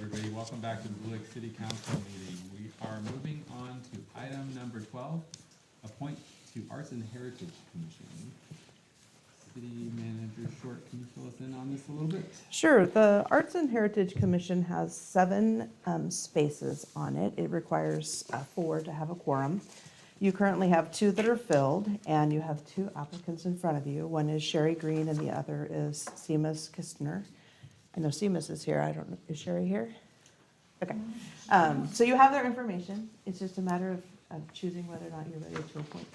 everybody. Welcome back to the Blue Lake City Council meeting. We are moving on to item number 12, appoint to Arts and Heritage Commission. City Manager Short, can you fill us in on this a little bit? Sure. The Arts and Heritage Commission has 7 spaces on it. It requires 4 to have a quorum. You currently have 2 that are filled, and you have 2 applicants in front of you. One is Sherry Green, and the other is Seamus Kistner. I know Seamus is here. I don't know, is Sherry here? Okay. So you have their information. It's just a matter of choosing whether or not you're ready to appoint.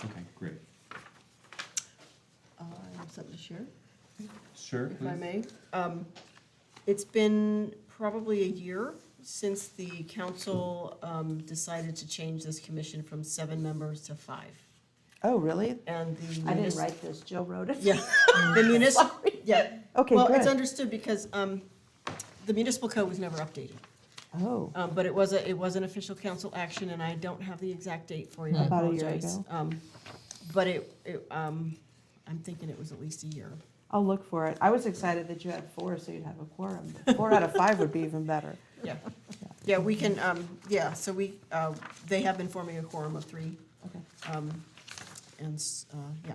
Okay, great. I have something to share, Sure, if I please. may. It's been probably a year since the council decided to change this commission from 7 members to 5. Oh, really? And the I didn't write this. Jill wrote it. Yeah, the municipal, yeah. Okay, Well, it's good. understood because the municipal code was never updated. Oh, But it was an official council action, and I don't have the exact date for you, I About a year apologize. ago. But I'm thinking it was at least a year. I'll look for it. I was excited that you had 4, so you'd have a quorum. 4 out of 5 would be even better. Yeah, yeah, we can, yeah, so they have been forming a quorum of 3, Okay. yeah.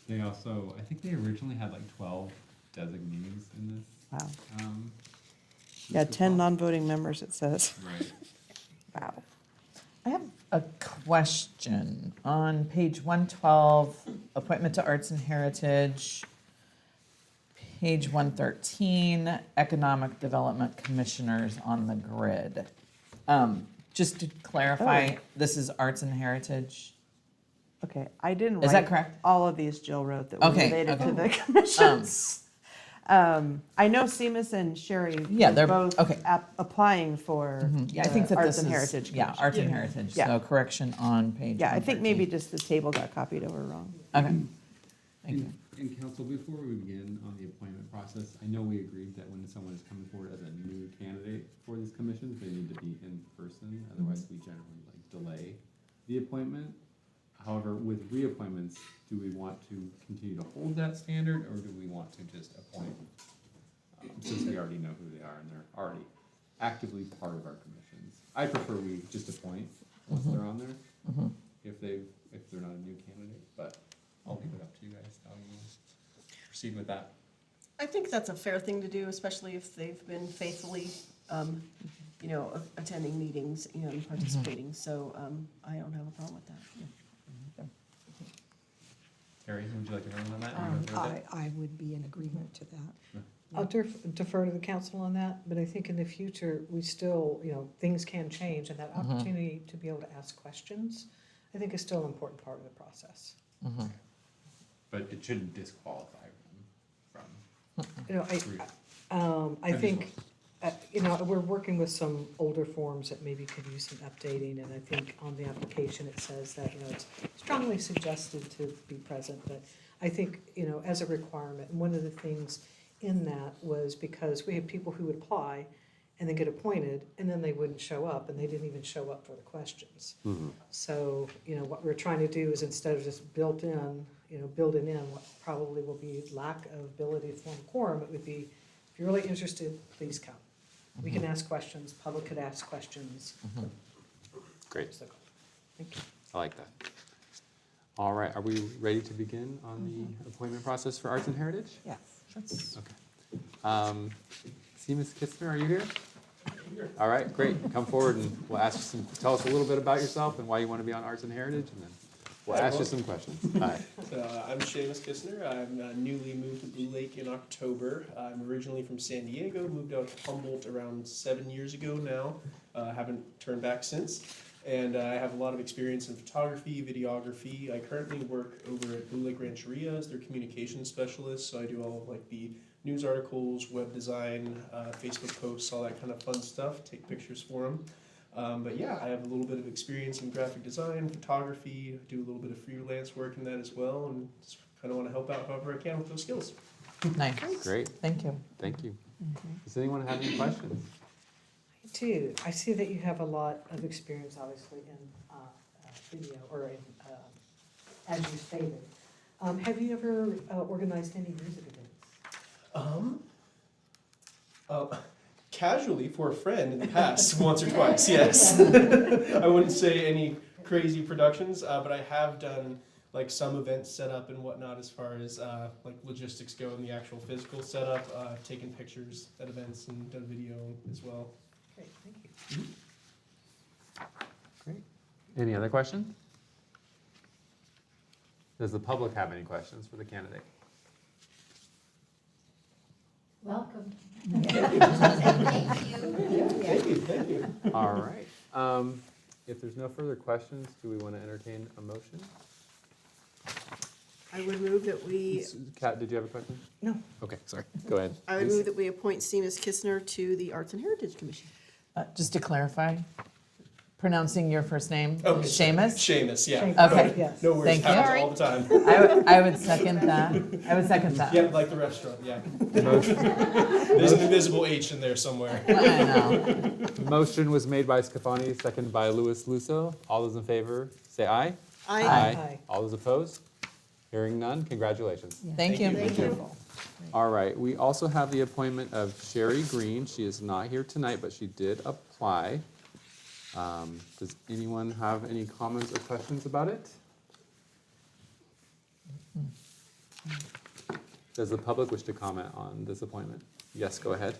They also, I think they originally had like 12 designees in Wow. this. Yeah, this 10 law. non-voting members, it says. Right. Wow. I have a question. On page 112, appointment to Arts and Heritage, page 113, Economic Development Commissioners on the grid. Just to clarify, Oh. this is Arts and Heritage? Okay, I didn't Is that write correct? all of these Jill wrote that were Okay, related to okay. the commissions. I know Seamus and Sherry Yeah, were they're- both okay. applying for Yeah, I think the that Arts this and is. Heritage Yeah, Commission. Arts and Heritage, Yeah. so correction on page 113. Yeah, I think maybe just the table got copied over wrong. Okay, thank you. And council, before we begin on the appointment process, I know we agreed that when someone is coming forward as a new candidate for these commissions, they need to be in person, otherwise we generally delay the appointment. However, with reappointments, do we want to continue to hold that standard, or do we want to just appoint, since we already know who they are and they're already actively part of our commissions? I prefer we just appoint once they're on there, if they're not a new candidate, but I'll leave it up to you guys how you proceed with that. I think that's a fair thing to do, especially if they've been faithfully, attending meetings, and participating, so I don't have a problem with that. Terry, would you like to run on that? Or you go through with it? I would be in agreement to that. Yeah. I'll defer to the council on that, but I think in the future, we still, things can change, and that opportunity to be able to ask questions, I think is still an important part of the process. But it shouldn't disqualify them from. I think, we're working with some older forms that maybe could use some updating, and I think on the application, it says that, it's strongly suggested to be present, but I think, as a requirement, and one of the things in that was because we have people who would apply and then get appointed, and then they wouldn't show up, and they didn't even show up for the questions. So, what we're trying to do is instead of just building in what probably will be lack of ability to form a quorum, it would be, if you're really interested, please come. We can ask questions, public could ask questions. Great, So, thank you. I like that. All right, are we ready to begin on the appointment process for Arts and Heritage? Yes. Okay. Seamus Kistner, are you here? All right, great. Come forward and we'll ask you tell us a little bit about yourself and why you want to be on Arts and Heritage, and then we'll ask you some questions. Hi. I'm Seamus Kistner. I'm newly moved to Blue Lake in October. I'm originally from San Diego, moved out to Humboldt around 7 years ago now. Haven't turned back since. And I have a lot of experience in photography, videography. I currently work over at Blue Lake Rancheria as their communications specialist. So I do all of the news articles, web design, Facebook posts, all that kind of fun stuff, take pictures for them. But yeah, I have a little bit of experience in graphic design, photography, do a little bit of freelance work in that as well, and just kind of want to help out however I can with those skills. Nice, Great, thank you. thank you. Does anyone have any questions? I do. I see that you have a lot of experience, obviously, in video, or in, as you stated. Have you ever organized any music events? Casually for a friend in the past, once or twice, yes. I wouldn't say any crazy productions, but I have done like some events set up and whatnot as far as like logistics go and the actual physical setup. I've taken pictures at events and done video as well. Great, thank you. Great. Any other questions? Does the public have any questions for the candidate? Welcome. Thank you. All right. If there's no further questions, do we want to entertain a motion? I would move that we, Kat, did you have a question? No. Okay, sorry. Go ahead. I would move that we appoint Seamus Kistner to the Arts and Heritage Commission. Just to clarify, pronouncing your first name, Okay, Seamus? Seamus, yeah. Okay. Yes. No worries, Thank you. happens all the time. I would second that. I would second that. Yeah, like the restaurant, yeah. There's an invisible H in there somewhere. I know. Motion was made by Scafani, seconded by Louis Lusso. All those in favor, say aye. Aye. All those opposed? Hearing none, congratulations. Thank you. Thank you. All right, we also have the appointment of Sherry Green. She is not here tonight, but she did apply. Does anyone have any comments or questions about it? Does the public wish to comment on this appointment? Yes, go ahead.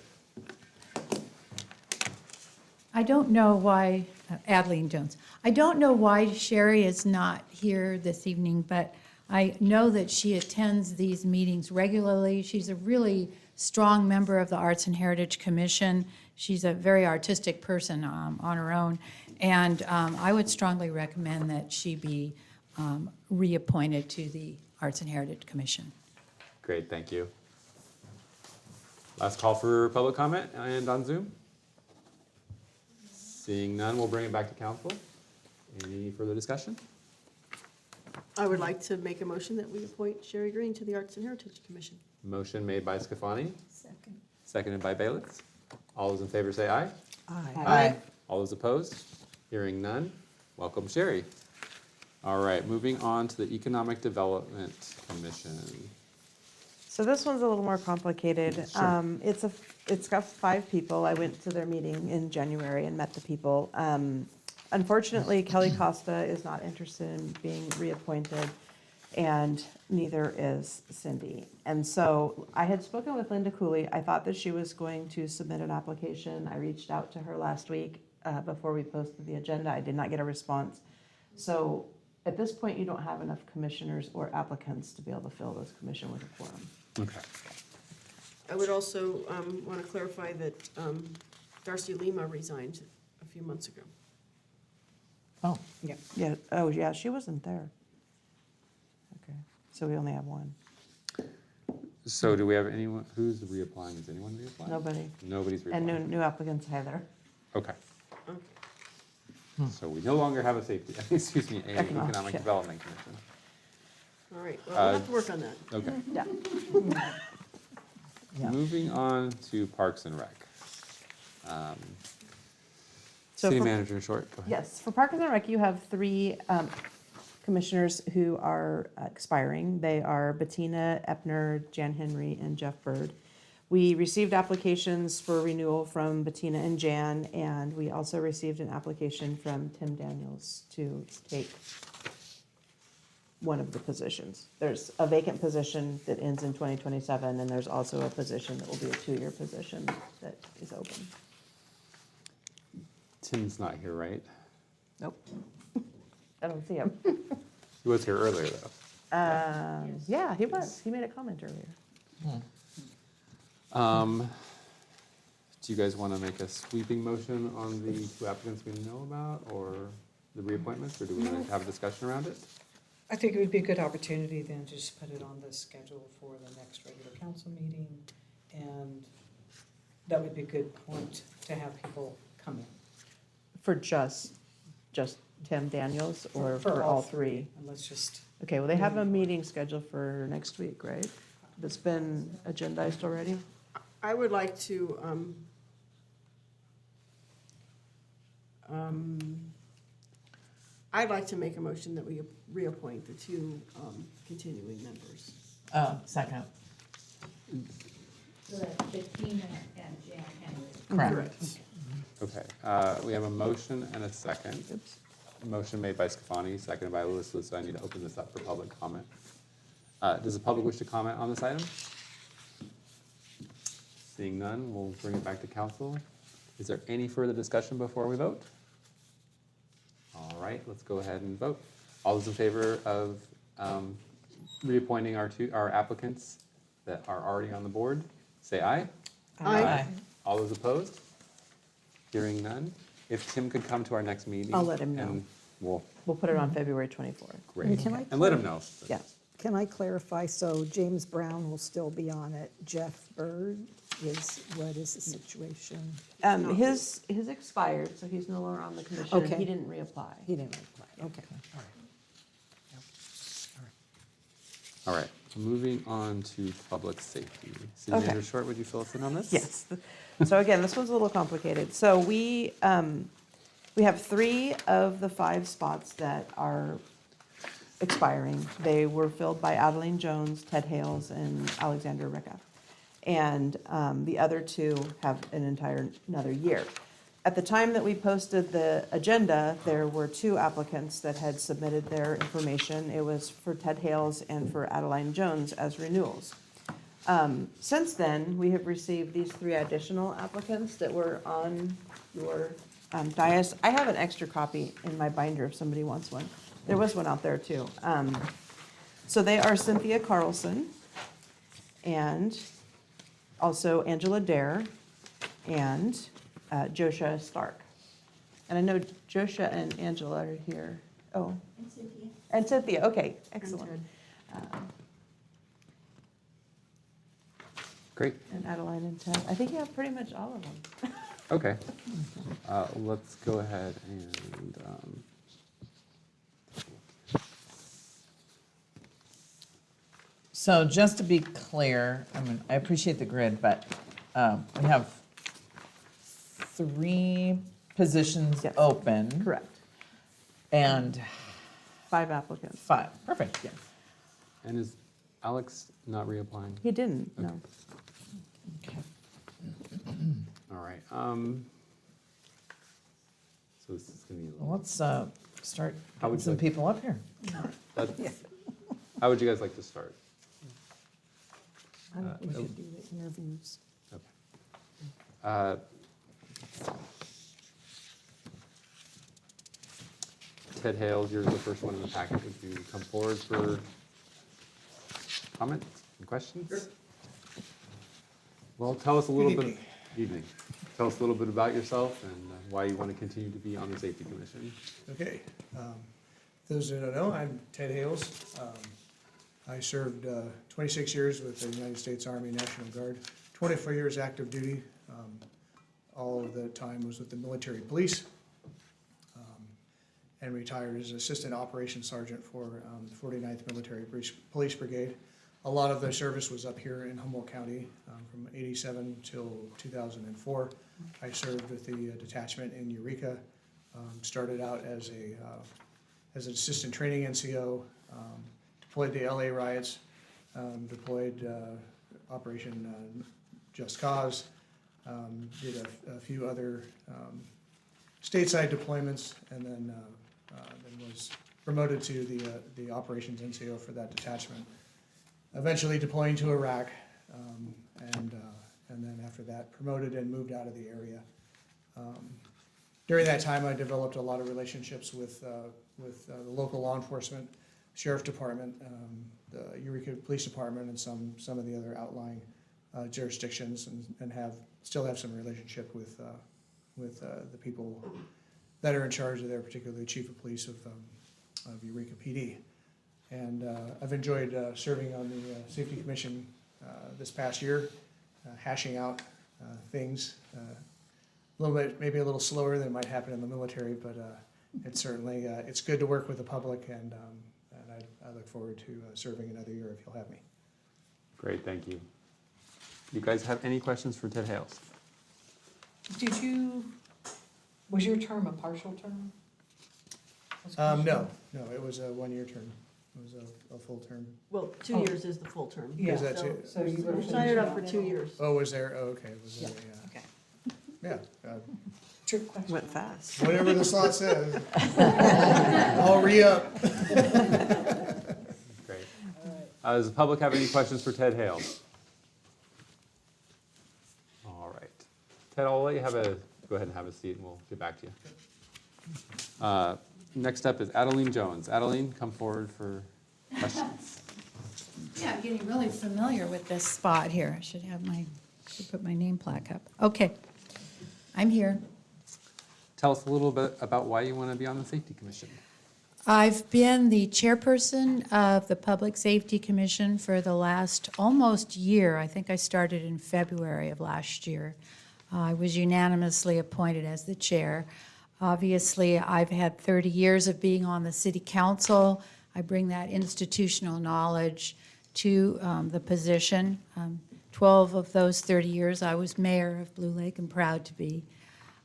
I don't know why, Adeline Jones, I don't know why Sherry is not here this evening, but I know that she attends these meetings regularly. She's a really strong member of the Arts and Heritage Commission. She's a very artistic person on her own. And I would strongly recommend that she be reappointed to the Arts and Heritage Commission. Great, thank you. Last call for public comment and on Zoom. Seeing none, we'll bring it back to council. Any further discussion? I would like to make a motion that we appoint Sherry Green to the Arts and Heritage Commission. Motion made by Scafani, Second. seconded by Baylitz. All those in favor say aye. Aye. All those opposed? Hearing none, welcome Sherry. All right, moving on to the Economic Development Commission. So this one's a little more complicated. Sure. It's got 5 people. I went to their meeting in January and met the people. Unfortunately, Kelly Costa is not interested in being reappointed, and neither is Cindy. And so I had spoken with Linda Cooley. I thought that she was going to submit an application. I reached out to her last week before we posted the agenda. I did not get a response. So at this point, you don't have enough commissioners or applicants to be able to fill this commission with a quorum. Okay. I would also want to clarify that Darcy Lima resigned a few months ago. Oh, Yeah, oh, yeah, she wasn't there. Okay, so we only have one. So do we have anyone, who's reapplying? Is anyone reapplying? Nobody. Nobody's reapplying. And no new applicants either. Okay, Okay. so we no longer have a safety, excuse me, a Economic, Economic yeah. Development Commission. All right, well, we'll have to work on that. Okay. Yeah. yeah. Moving on to Parks and Rec. So City for- Manager Short, go ahead. Yes, for Parks and Rec, you have 3 commissioners who are expiring. They are Bettina Epner, Jan Henry, and Jeff Bird. We received applications for renewal from Bettina and Jan, and we also received an application from Tim Daniels to take one of the positions. There's a vacant position that ends in 2027, and there's also a position that will be a 2-year position that is open. Tim's not here, right? Nope. I don't see him. He was here earlier, though. Yeah, he was. He made a comment earlier. Do you guys want to make a sweeping motion on the 2 applicants we know about, or the reappointments, or do we want to have a discussion around it? I think it would be a good opportunity then to just put it on the schedule for the next regular council meeting. And that would be a good point to have people come in. For just Tim Daniels, or for all 3? And let's just, Okay, well, they have a meeting scheduled for next week, right? That's been agendized already? I would like to, I'd like to make a motion that we reappoint the 2 continuing members. Oh, second. So that's Bettina and Jan Henry. Correct. Okay, we have a motion and a second. Motion made by Scafani, seconded by Lewis. So I need to open this up for public comment. Does the public wish to comment on this item? Seeing none, we'll bring it back to council. Is there any further discussion before we vote? All right, let's go ahead and vote. All those in favor of reappointing our applicants that are already on the board, say aye. Aye. All those opposed? Hearing none. If Tim could come to our next meeting. I'll let him know. And we'll, We'll put it on February 24th. great. And can I And let him know. Yeah. Can I clarify, so James Brown will still be on it, Jeff Bird what is the situation? His expired, so he's no longer on the commission, and Okay. he didn't reapply. He didn't apply, okay, all right. All right, moving on to public safety. City Okay. Manager Short, would you fill us in on this? Yes. So again, this one's a little complicated. So we have 3 of the 5 spots that are expiring. They were filled by Adeline Jones, Ted Hales, and Alexander Ricka. And the other 2 have another year. At the time that we posted the agenda, there were 2 applicants that had submitted their information. It was for Ted Hales and for Adeline Jones as renewals. Since then, we have received these 3 additional applicants that were on your dais. I have an extra copy in my binder if somebody wants one. There was one out there too. So they are Cynthia Carlson and also Angela Dare and Joshua Stark. And I know Joshua and Angela are here. Oh. And Cynthia. And Cynthia, okay, excellent. Great, And Adeline and Ted. I think you have pretty much all of them. okay. Let's go ahead and, So just to be clear, I mean, I appreciate the grid, but we have 3 positions Yes. open. Correct. And 5 applicants. 5, perfect. Yes. and is Alex not reapplying? He didn't, no. Okay. All right, so this is gonna be a Well, little, let's start How would getting you some like- people up here. how would you guys like to start? I think we should do the interviews. Okay. Uh, Ted Hales, you're the first one in the packet. Would you come forward for comments and questions? Sure. Well, tell us a little bit. Evening. Tell us a little bit about yourself and why you want to continue to be on the Safety Commission. Okay, those who don't know, I'm Ted Hales. I served 26 years with the United States Army National Guard, 24 years active duty. All of the time was with the military police, and retired as Assistant Operations Sergeant for the 49th Military Police Brigade. A lot of the service was up here in Humboldt County from '87 till 2004. I served with the detachment in Eureka. Started out as an assistant training NCO, deployed the LA riots, deployed Operation Just Cause, did a few other stateside deployments, and then was promoted to the operations NCO for that detachment. Eventually deploying to Iraq, and then after that promoted and moved out of the area. During that time, I developed a lot of relationships with the local law enforcement, sheriff department, the Eureka Police Department, and some of the other outlying jurisdictions, and still have some relationship with the people that are in charge of there, particularly the chief of police of Eureka PD. And I've enjoyed serving on the Safety Commission this past year, hashing out things. A little bit, maybe a little slower than might happen in the military, but it's certainly, it's good to work with the public, and I look forward to serving another year if you'll have me. Great, thank you. You guys have any questions for Ted Hales? Was your term a partial term? No, it was a one-year term. It was a full term. Well, 2 years is the full term. Yeah. Is that So two? So you were we signed it up for 2 years. Oh, was there, oh, okay, was there, Okay. Yeah, Trick question. Went fast. whatever the slot says. I'll re-up. Great. Does the public have any questions for Ted Hale? All right. Ted, I'll let you go ahead and have a seat, and we'll get back to you. Next up is Adeline Jones. Adeline, come forward for questions. Yeah, I'm getting really familiar with this spot here. I should put my name plaque up. Okay, I'm here. Tell us a little bit about why you want to be on the Safety Commission. I've been the chairperson of the Public Safety Commission for the last almost year. I think I started in February of last year. I was unanimously appointed as the chair. Obviously, I've had 30 years of being on the city council. I bring that institutional knowledge to the position. 12 of those 30 years, I was mayor of Blue Lake and proud to be.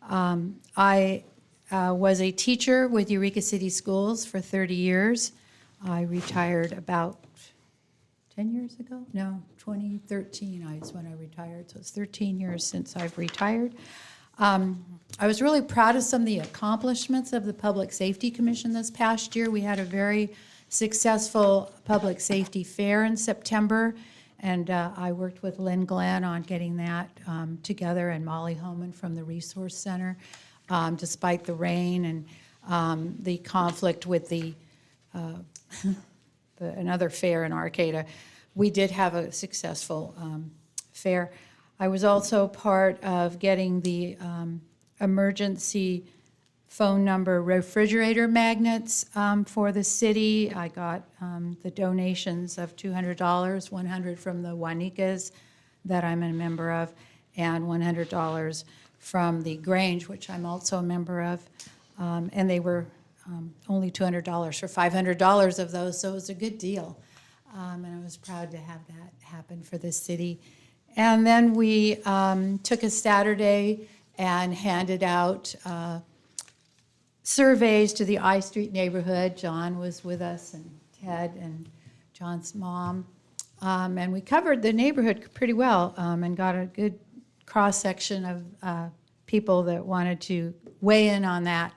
I was a teacher with Eureka City Schools for 30 years. I retired about 10 years ago? No, 2013 is when I retired, so it's 13 years since I've retired. I was really proud of some of the accomplishments of the Public Safety Commission this past year. We had a very successful public safety fair in September, and I worked with Lynn Glenn on getting that together, and Molly Homan from the Resource Center, despite the rain and the conflict with the another fair in Arcata. We did have a successful fair. I was also part of getting the emergency phone number refrigerator magnets for the city. I got the donations of $200, $100 from the Wanikas that I'm a member of, and $100 from the Grange, which I'm also a member of. And they were only $200 for $500 of those, so it was a good deal. And I was proud to have that happen for the city. And then we took a Saturday and handed out surveys to the I Street neighborhood. John was with us, and Ted and John's mom. And we covered the neighborhood pretty well and got a good cross-section of people that wanted to weigh in on that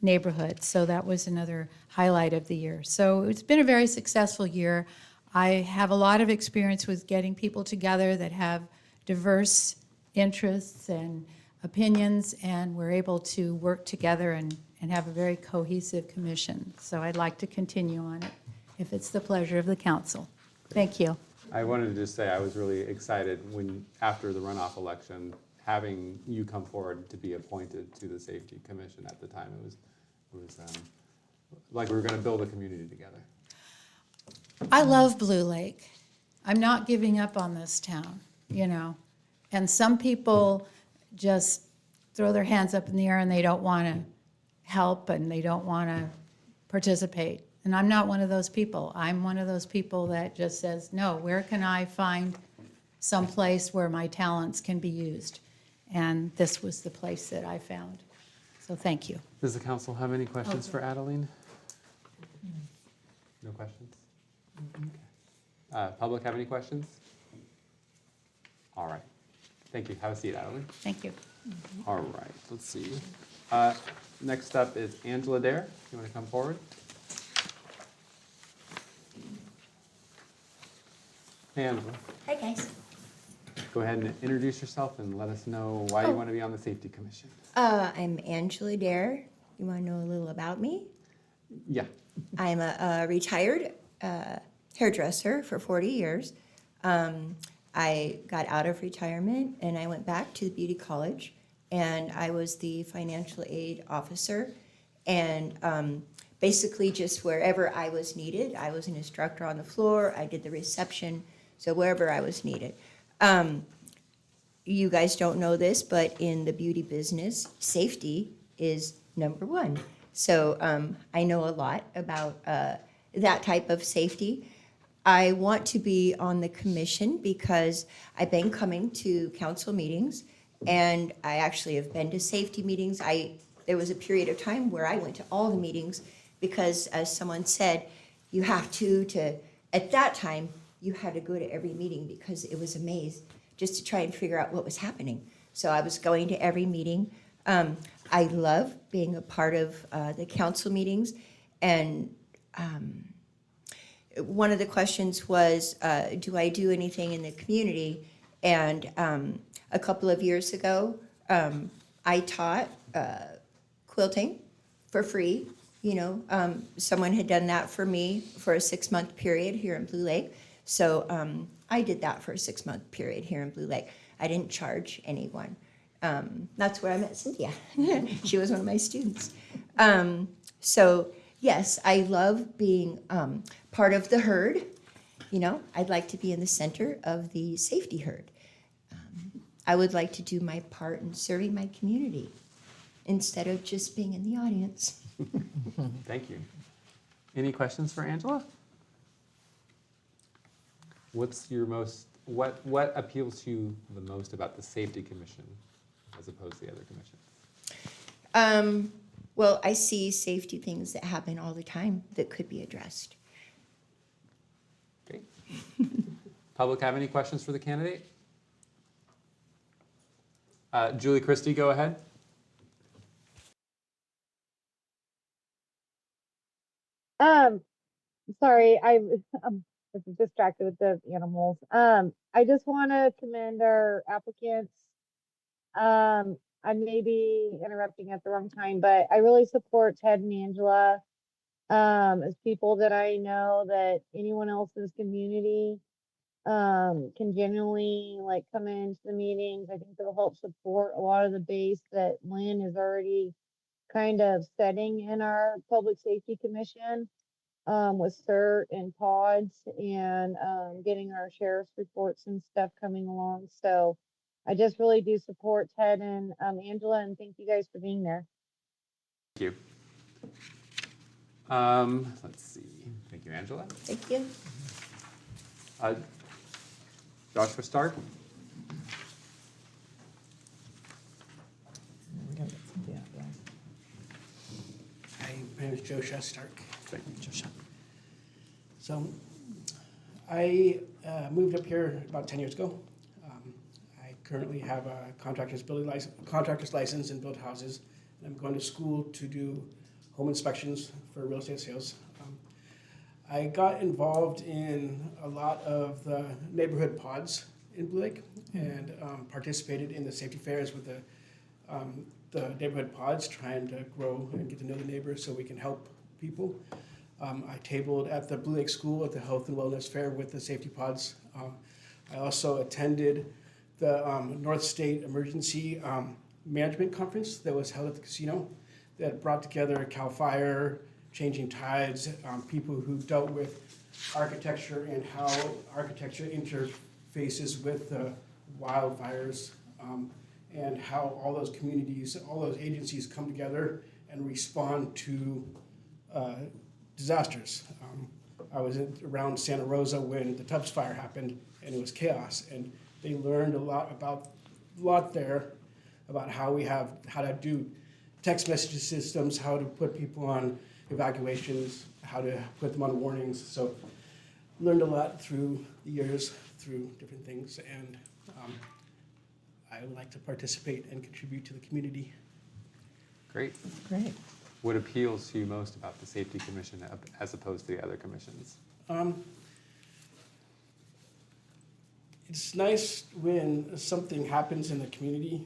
neighborhood. So that was another highlight of the year. So it's been a very successful year. I have a lot of experience with getting people together that have diverse interests and opinions, and we're able to work together and have a very cohesive commission. So I'd like to continue on it, if it's the pleasure of the council. Thank you. I wanted to just say I was really excited when, after the runoff election, having you come forward to be appointed to the Safety Commission at the time. It was like we were going to build a community together. I love Blue Lake. I'm not giving up on this town, you know. And some people just throw their hands up in the air and they don't want to help and they don't want to participate. And I'm not one of those people. I'm one of those people that just says, no, where can I find some place where my talents can be used? And this was the place that I found. So thank you. Does the council have any questions for Adeline? No questions? Okay. Public have any questions? All right. Thank you. Have a seat, Adeline. Thank you. All right. Let's see. Next up is Angela Dare. You want to come forward? Hey, Angela. Hi, guys. Go ahead and introduce yourself and let us know why you want to be on the Safety Commission. I'm Angela Dare. You want to know a little about me? Yeah. I'm a retired hairdresser for 40 years. I got out of retirement and I went back to the beauty college, and I was the financial aid officer. And basically just wherever I was needed, I was an instructor on the floor, I did the reception, so wherever I was needed. You guys don't know this, but in the beauty business, safety is number one. So I know a lot about that type of safety. I want to be on the commission because I've been coming to council meetings, and I actually have been to safety meetings. There was a period of time where I went to all the meetings because, as someone said, you have to at that time, you had to go to every meeting because it was a maze just to try and figure out what was happening. so I was going to every meeting. I love being a part of the council meetings, and one of the questions was, do I do anything in the community? And a couple of years ago, I taught quilting for free. You know, someone had done that for me for a 6-month period here in Blue Lake. So I did that for a 6-month period here in Blue Lake. I didn't charge anyone. That's where I met Cynthia. She was one of my students. So yes, I love being part of the herd. You know, I'd like to be in the center of the safety herd. I would like to do my part in serving my community instead of just being in the audience. Thank you. Any questions for Angela? What's your most, what appeals to you the most about the Safety Commission as opposed to the other commissions? Well, I see safety things that happen all the time that could be addressed. Okay. Public have any questions for the candidate? Julie Christie, go ahead. Sorry, I'm distracted with the animals. I just want to commend our applicants. I may be interrupting at the wrong time, but I really support Ted and Angela, as people that I know that anyone else in this community, can genuinely like come into the meetings. I think they'll help support a lot of the base that Lynn is already kind of setting in our Public Safety Commission, with CERT and pods and getting our sheriff's reports and stuff coming along. So I just really do support Ted and Angela, and thank you guys for being there. Thank you. Let's see. Thank you, Angela. Thank you. Joshua Stark. We gotta get Cynthia out there. Hi, my name is Joshua Stark. Thank you, Joshua. So I moved up here about 10 years ago. I currently have a contractor's license and build houses. And I'm going to school to do home inspections for real estate sales. I got involved in a lot of the neighborhood pods in Blue Lake and participated in the safety fairs with the neighborhood pods, trying to grow and get to know the neighbors so we can help people. I tabled at the Blue Lake School at the Health and Wellness Fair with the safety pods. I also attended the North State Emergency Management Conference that was held at the casino that brought together CAL FIRE, Changing Tides, people who dealt with architecture and how architecture interfaces with the wildfires, and how all those communities, all those agencies come together and respond to disasters. I was around Santa Rosa when the Tubbs fire happened, and it was chaos. And they learned a lot there about how to do text message systems, how to put people on evacuations, how to put them on warnings. So learned a lot through the years, through different things, and I would like to participate and contribute to the community. Great. Great. What appeals to you most about the Safety Commission as opposed to the other commissions? It's nice when something happens in the community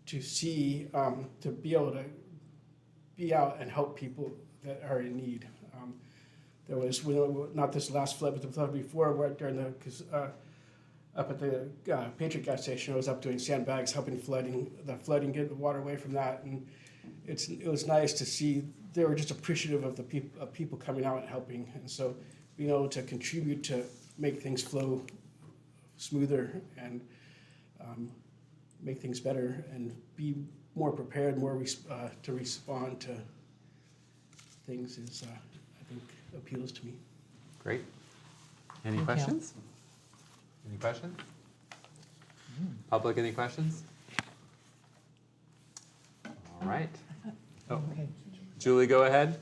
to see, to be able to be out and help people that are in need. There was, not this last flood, but the flood before, where during up at the Patriot gas station, I was up doing sandbags, helping the flooding, get the water away from that. And it was nice to see they were just appreciative of people coming out and helping. And so being able to contribute to make things flow smoother and make things better and be more prepared, to respond to things is, I think, appeals to me. Great. Any Thank you. questions? Any questions? Public, any questions? All right. Oh, Okay. Julie, go ahead.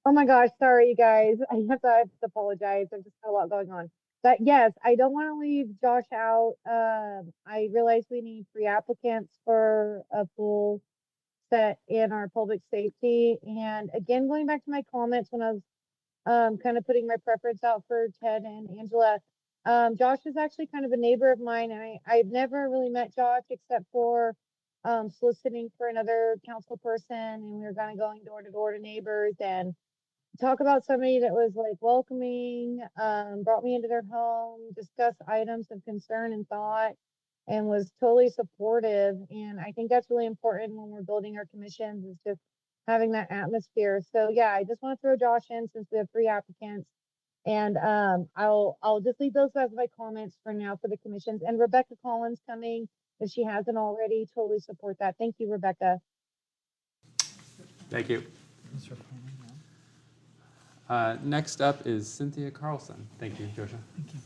Oh my gosh, sorry you guys. I have to apologize. I've just got a lot going on. But yes, I don't want to leave Josh out. I realize we need 3 applicants for a full set in our public safety. And again, going back to my comments when I was kind of putting my preference out for Ted and Angela. Josh is actually kind of a neighbor of mine, and I've never really met Josh except for soliciting for another council person, and we were kind of going door to door to neighbors and talk about somebody that was like welcoming, brought me into their home, discussed items of concern and thought, and was totally supportive. And I think that's really important when we're building our commissions, is just having that atmosphere. So yeah, I just want to throw Josh in since we have 3 applicants. And I'll just leave those as my comments for now for the commissions. And Rebecca Collins coming, if she hasn't already, totally support that. Thank you, Rebecca. Thank you. Next up is Cynthia Carlson. Thank you, Joshua. Thank you.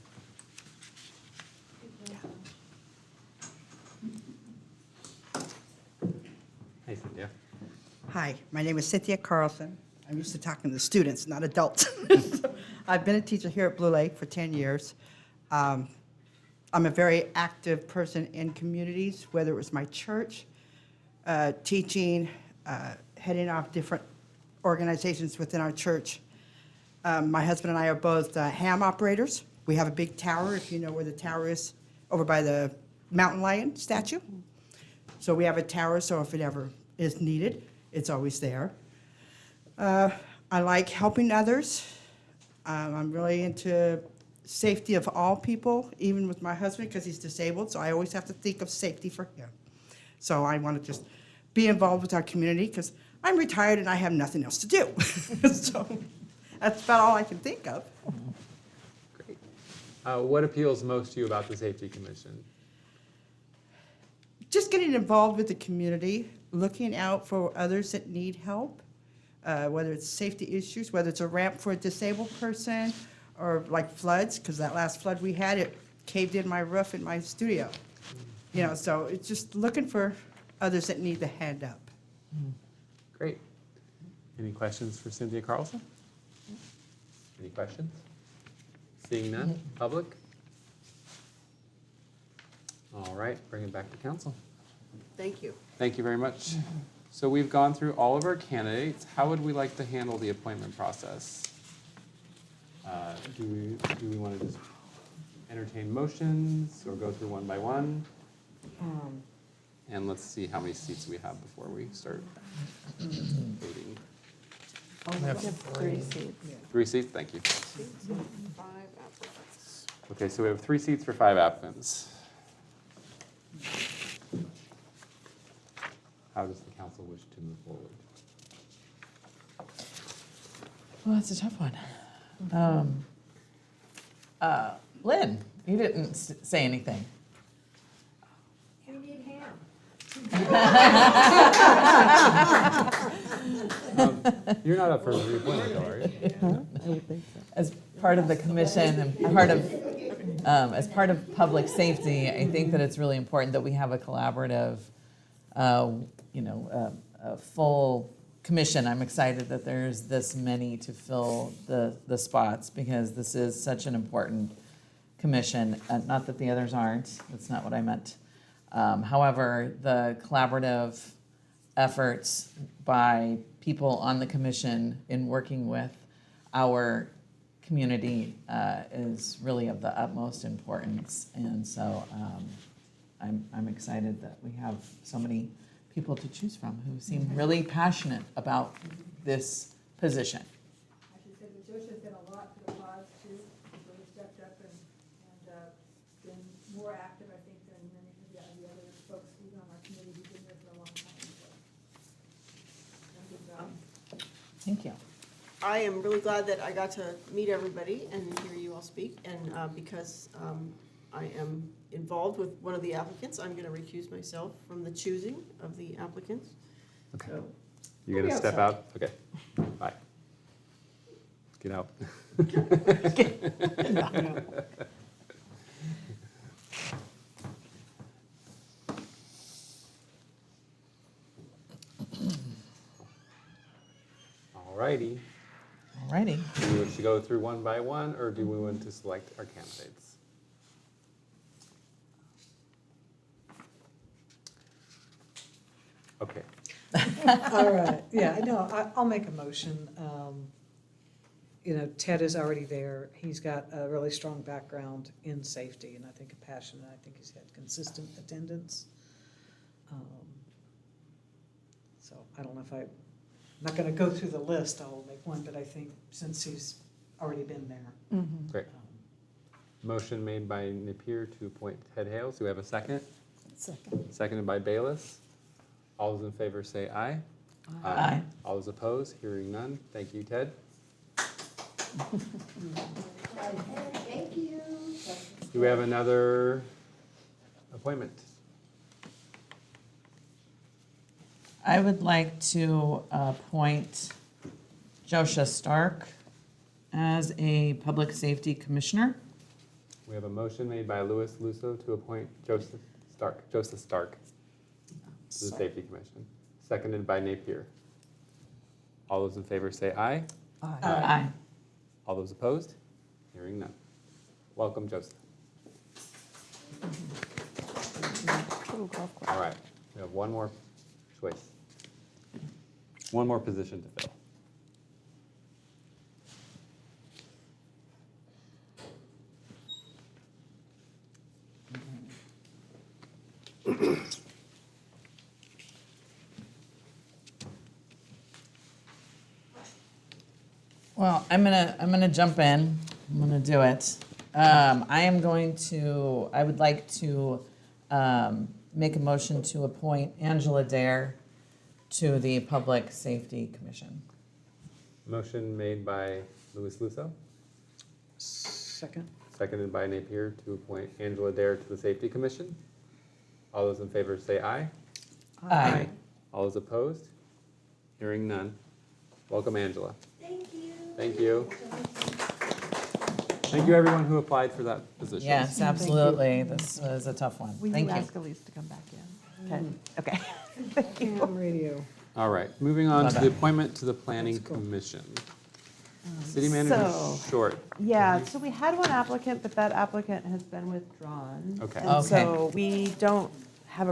Hey, Cynthia. Hi, my name is Cynthia Carlson. I'm used to talking to students, not adults. So, I've been a teacher here at Blue Lake for 10 years. I'm a very active person in communities, whether it was my church, teaching, heading off different organizations within our church. My husband and I are both ham operators. We have a big tower, if you know where the tower is, over by the mountain lion statue. So we have a tower, so if it ever is needed, it's always there. I like helping others. I'm really into safety of all people, even with my husband, because he's disabled, so I always have to think of safety for him. So I want to just be involved with our community, because I'm retired and I have nothing else to do. So that's about all I can think of. Great. What appeals most to you about the Safety Commission? Just getting involved with the community, looking out for others that need help, whether it's safety issues, whether it's a ramp for a disabled person, or like floods, because that last flood we had, it caved in my roof in my studio. You know, so it's just looking for others that need the hand up. Great. Any questions for Cynthia Carlson? Any questions? Seeing none, public? All right, bring it back to council. Thank you. Thank you very much. So we've gone through all of our candidates. How would we like to handle the appointment process? Do we want to just entertain motions or go through one by one? And let's see how many seats we have before we start voting. We have 3 seats. 3 seats, thank you. Okay, so we have 3 seats for 5 applicants. How does the council wish to move forward? Well, that's a tough one. Lynn, you didn't say anything. You need ham. You're not up for reappointment, though, are you? I would think so. As part of the commission and part of, as part of public safety, I think that it's really important that we have a collaborative, a full commission. I'm excited that there's this many to fill the spots, because this is such an important commission. Not that the others aren't, that's not what I meant. However, the collaborative efforts by people on the commission in working with our community is really of the utmost importance. And so I'm excited that we have so many people to choose from who seem really passionate about this position. I should say that Josh has done a lot for the cause too. He's really stepped up and been more active, I think, than many of the other folks even on our committee who've been there for a long time. So, good job. Thank you. I am really glad that I got to meet everybody and hear you all speak. And because I am involved with one of the applicants, I'm going to recuse myself from the choosing of the applicants. Okay. So, You're gonna step out? Okay, bye. Get out. All righty. Alrighty. Do we wish to go through one by one, or do we want to select our candidates? Okay, All right, yeah, no, I'll make a motion. You know, Ted is already there. He's got a really strong background in safety, and I think a passion, and I think he's had consistent attendance. So I don't know if I'm not gonna go through the list, I'll make one, but I think since he's already been there. great. Motion made by Napier to appoint Ted Hales. Do we have a second? Second. Seconded by Bayless. All those in favor say aye. Aye. All those opposed, hearing none. Thank you, Ted. Thank you. Do we have another appointment? I would like to appoint Josha Stark as a public safety commissioner. We have a motion made by Louis Lusso to appoint Joseph Stark to the Safety Commission, seconded by Napier. All those in favor say aye. Aye. All those opposed? Hearing none. Welcome, Joseph. All right, we have one more choice. One more position to fill. Well, I'm gonna jump in. I'm gonna do it. I would like to make a motion to appoint Angela Dare to the Public Safety Commission. Motion made by Louis Lusso, Second. seconded by Napier to appoint Angela Dare to the Safety Commission. All those in favor say aye. Aye. All those opposed? Hearing none. Welcome, Angela. Thank you. Thank you. Thank you, everyone who applied for that position. Yes, absolutely. This was a tough one. Will Thank you you. ask Elise to come back in? Okay. Ham radio. All right, moving on to Bye-bye. the appointment to the Planning That's cool. Commission. City Manager So- Short. Yeah, so we had one applicant, but that applicant has been withdrawn. Okay. And Okay. so we don't have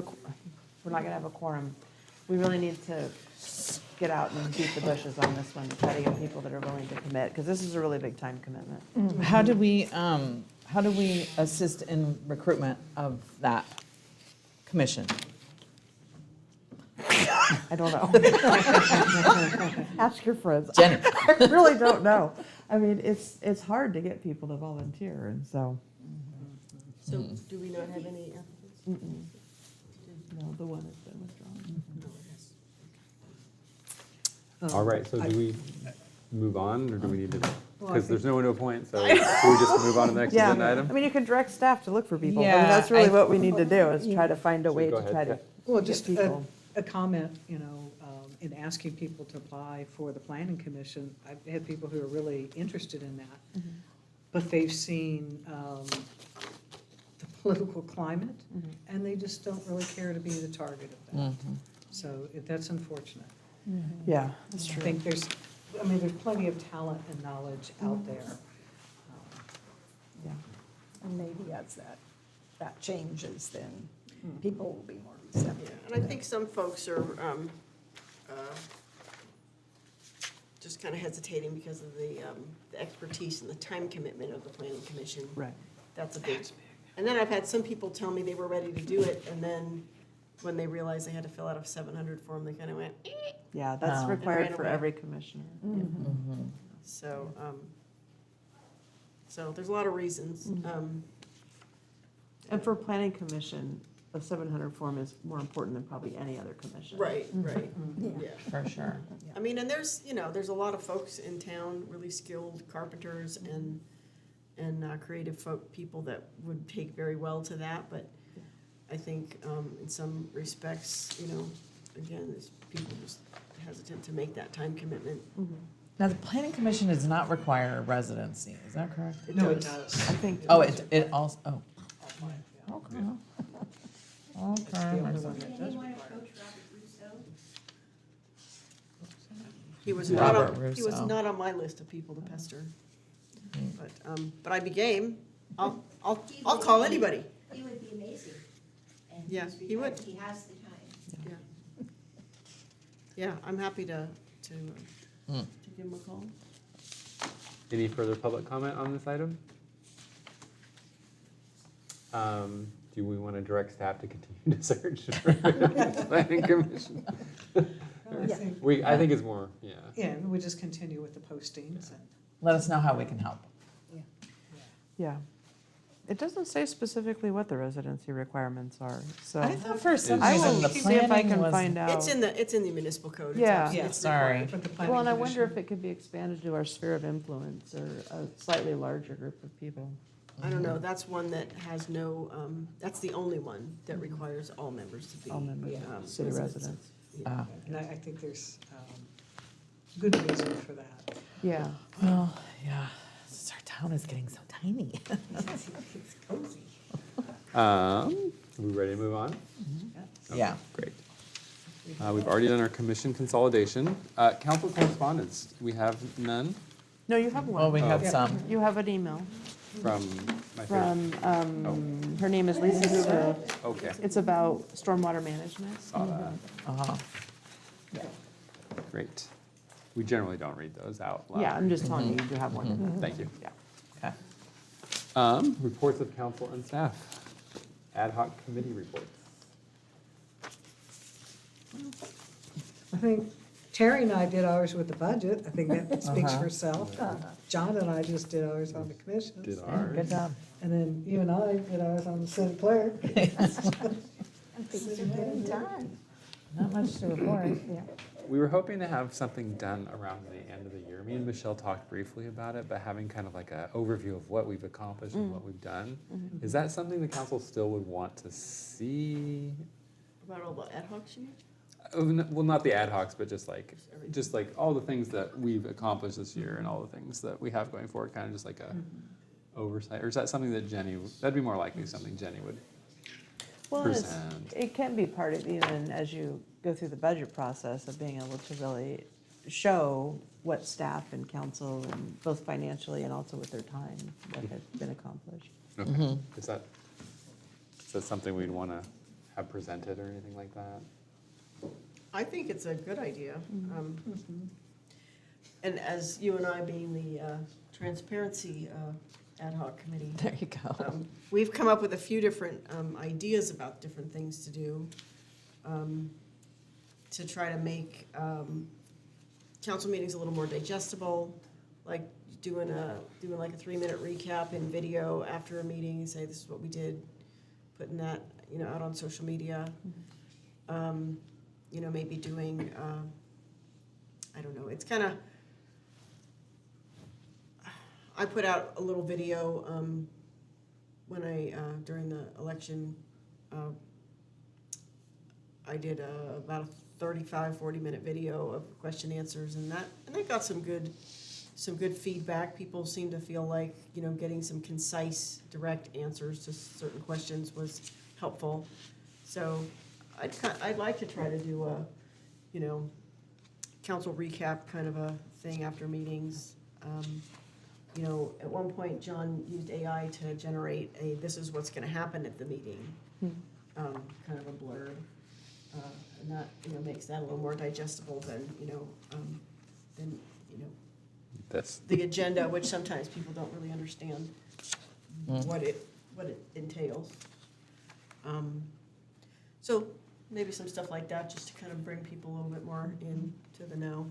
we're not gonna have a quorum. We really need to get out and beat the bushes on this one, to try to get people that are willing to commit, because this is a really big time commitment. How do we assist in recruitment of that commission? I don't know. Ask your friends. Jenny. I really don't know. I mean, it's hard to get people to volunteer, and so, So do we not have any applicants? no, the one has been withdrawn. No, yes. All right, so do we move on, or do we need to, Well, I because there's think- no one to appoint, so do we just move on to the next Yeah, agenda item? I mean, you can direct staff to look for people. I mean, Yeah, that's really I- what we need to do, is try to find a way Go to ahead, try to yeah. Well, get just people. a comment, you know, in asking people to apply for the planning commission, I've had people who are really interested in that, but they've seen the political climate, and they just don't really care to be the target of that. So that's unfortunate. Yeah, that's I true. think there's plenty of talent and knowledge out there. Yeah. And maybe as that changes, then people will be more receptive. Yeah, and I think some folks are just kind of hesitating because of the expertise and the time commitment of the planning commission. Right. That's a big. And then I've had some people tell me they were ready to do it, and then when they realized they had to fill out a 700 form, they kind of went, eh. Yeah, that's Oh. required And for right away. every commissioner. So, so there's a lot of reasons. And for planning commission, a 700 form is more important than probably any other commission. Right, right, Yeah. yeah. For sure. I mean, and there's a lot of folks in town, really skilled carpenters and creative people that would take very well to that, but I think in some respects, again, there's people just hesitant to make that time commitment. Now, the planning commission does not require a residency, is that correct? No, it does. I think. Oh, it also, oh. Okay. That's the only one that does require. He was Robert he was Russo. not on my list of people to pester. But I'd be game. I'll call anybody. He would be amazing. And Yeah, he would. He has the time. Yeah. Yeah, I'm happy to give him a call. Any further public comment on this item? Do we want to direct staff to continue to search for planning commission? I think it's more, yeah. Yeah, and we just continue with the postings and. Let us know how we can help. Yeah. It doesn't say specifically what the residency requirements are, so. I thought for some I reason will the see if I planning can was. find out. It's in the municipal code. It's Yeah. absolutely- Yeah, it's sorry. required. For the planning Well, and I wonder commission. if it could be expanded to our sphere of influence or a slightly larger group of people. I don't know, that's one that has no, that's the only one that requires all members to be. All members, city residents. Ah. And I think there's good reason for that. Yeah. Well, yeah, since our town is getting so tiny. It's cozy. Are we ready to move on? Okay, Yeah. Great. We've already done our commission consolidation. Council correspondence, we have none No, you have Well, we one. have some. You have an email from my favorite. from, her name is Lisa Smith. Okay, It's about stormwater management. saw that. Uh-huh. Great. We generally don't read those out loud. Yeah, I'm just telling you, you do have one. Thank you. Yeah. Okay. Reports of council and staff. Ad hoc committee reports. I think Terry and I did ours with the budget. I think that speaks for itself. John and I just did ours on the commission. Did Good ours. job. And then you and I did ours on the city clerk. And things are getting done. Not much to report. Yeah. We were hoping to have something done around the end of the year. Me and Michelle talked briefly about it, but having kind of like an overview of what we've accomplished and what we've done. Is that something the council still would want to see? About all the ad hocs, you mean? Well, not the ad hocs, but just like all the things that we've accomplished this year and all the things that we have going forward, kind of just like a oversight. Or is that something that Jenny, that'd be more likely something Jenny would Well, and present? it can be part of even as you go through the budget process of being able to really show what staff and council, and both financially and also with their time, what has been accomplished. Okay. Is that something we'd want to have presented or anything like that? I think it's a good idea. And as you and I being the transparency ad hoc committee, There you go. we've come up with a few different ideas about different things to do to try to make council meetings a little more digestible, like doing like a 3-minute recap in video after a meeting and say this is what we did, putting that out on social media. Maybe doing I don't know. It's kind of I put out a little video when I during the election. I did about a 35-40-minute video of question answers, and that got some good feedback. People seem to feel like getting some concise, direct answers to certain questions was helpful. So I'd like to try to do a council recap kind of a thing after meetings. At one point, John used AI to generate this is what's gonna happen at the meeting, kind of a blurb. And that, makes that a little more digestible than That's the agenda, which sometimes people don't really understand what it entails. So maybe some stuff like that, just to kind of bring people a little bit more into the know.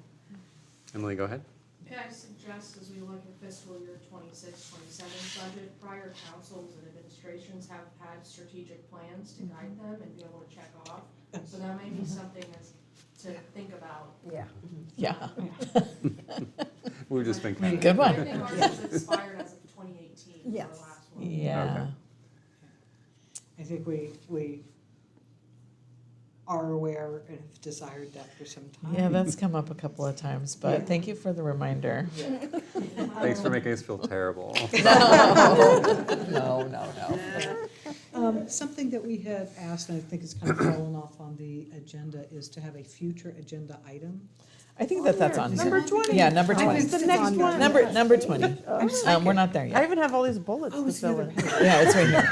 Emily, go ahead. May I suggest, as we look at fiscal year 26-27 budget, prior councils and administrations have had strategic plans to guide them and be able to check off. So that may be something to think about. Yeah. Yeah. We've just been kind of. Good one. I think ours has expired as of 2018, the Yes. last one. Yeah. I think we are aware and have desired that for some time. Yeah, that's come up a couple of times, but thank you for the reminder. Thanks for making us feel terrible. No. Something that we had asked, and I think it's kind of fallen off on the agenda, is to have a future agenda item. I think that that's on here. Number 20. Yeah, number Oh, 20. it's the next one. Number 20. We're not there I yet. even have all these bullets to fill in. Yeah, it's right here.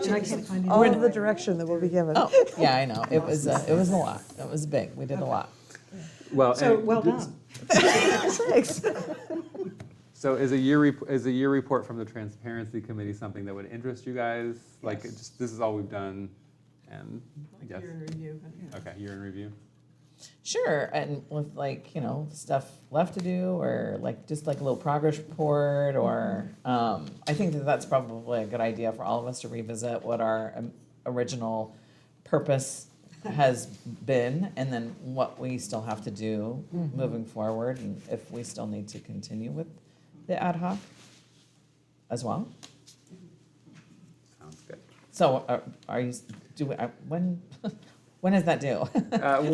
And I can't find All any. of the direction that will be given. Oh, yeah, I know. It was a lot. It was big. We did a lot. Well, So, and well this- done. Thanks. So is a year report from the Transparency Committee something that would interest you guys? Like, it just, this is all we've done, and I guess, Year in review. okay, year in review. Sure, and with like, stuff left to do, or like, just like a little progress report, or, I think that that's probably a good idea for all of us to revisit what our original purpose has been, and then what we still have to do moving forward, and if we still need to continue with the ad hoc as well. Sounds good. So are you, when, when is that due?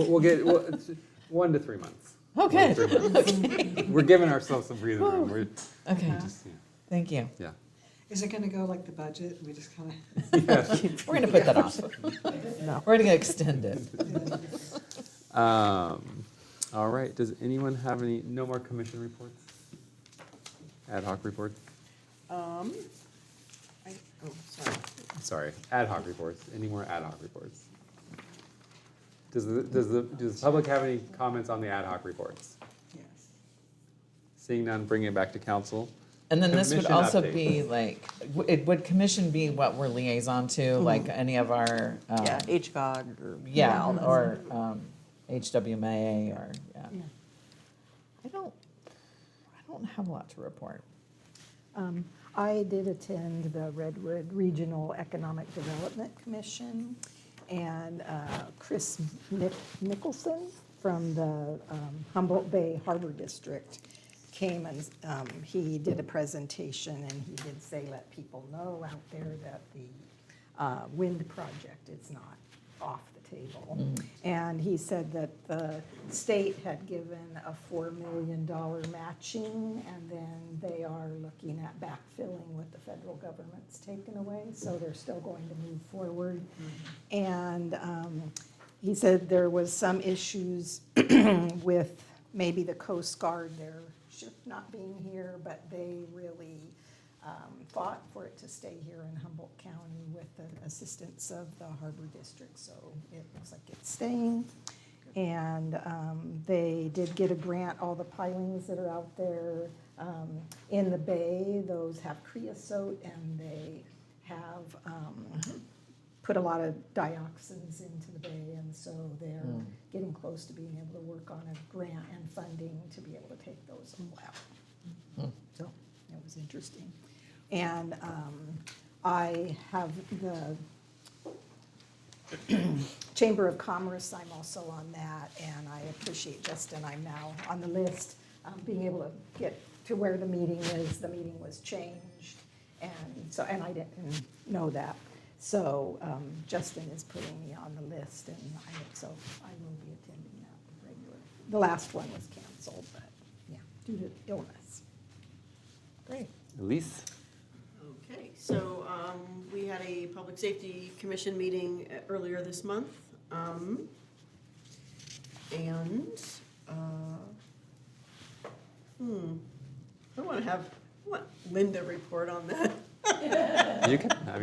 We'll get, it's 1 to 3 months. Okay. 1 to 3 months. We're giving ourselves some breathing room. We're Okay, just, thank you. yeah. Is it gonna go like the budget? We just kind We're gonna put that off. No. We're gonna extend it. All right, does anyone have no more commission reports? Ad hoc reports? Sorry. Sorry, ad hoc reports. Any more ad hoc reports? Does the public have any comments on the ad hoc reports? yes. Seeing none, bring it back to council. And then this would Commission also updates. be like, would commission be what we're liaison to, like any of our, Yeah, HGOG or. yeah, all those. or HWMA, or, yeah. I don't have a lot to report. I did attend the Redwood Regional Economic Development Commission, and Chris Nicholson from the Humboldt Bay Harbor District came, and he did a presentation, and he did say, let people know out there that the wind project is not off the table. And he said that the state had given a $4 million matching, and then they are looking at backfilling what the federal government's taken away, so they're still going to move forward. And he said there was some issues with maybe the Coast Guard, their ship not being here, but they really fought for it to stay here in Humboldt County with the assistance of the Harbor District, so it looks like it's staying. And they did get a grant, all the pilings that are out there in the bay, those have creosote, and they have put a lot of dioxins into the bay, and so they're getting close to being able to work on a grant and funding to be able to take those all out. So it was interesting. And I have the Chamber of Commerce, I'm also on that, and I appreciate Justin, I'm now on the list, being able to get to where the meeting is. The meeting was changed, and so, and I didn't know that. So Justin is putting me on the list, and so I will be attending that regularly. The last one was canceled, but yeah, due to illness. Great. Elise? Okay, so we had a Public Safety Commission meeting earlier this month. I want Linda report on that. You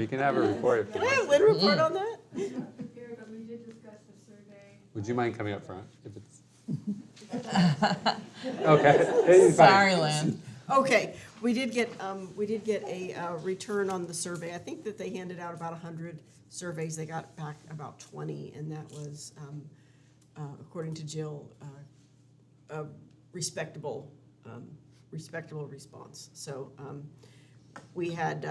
can have a report if you Can I have want. Linda report on that? Prepared, but we did discuss the survey. Would you mind coming up front if it's? Okay. It's fine. Sorry, Lynn. Okay, we did get a return on the survey. I think that they handed out about 100 surveys. They got back about 20, and that was, according to Jill, a respectable response. So we had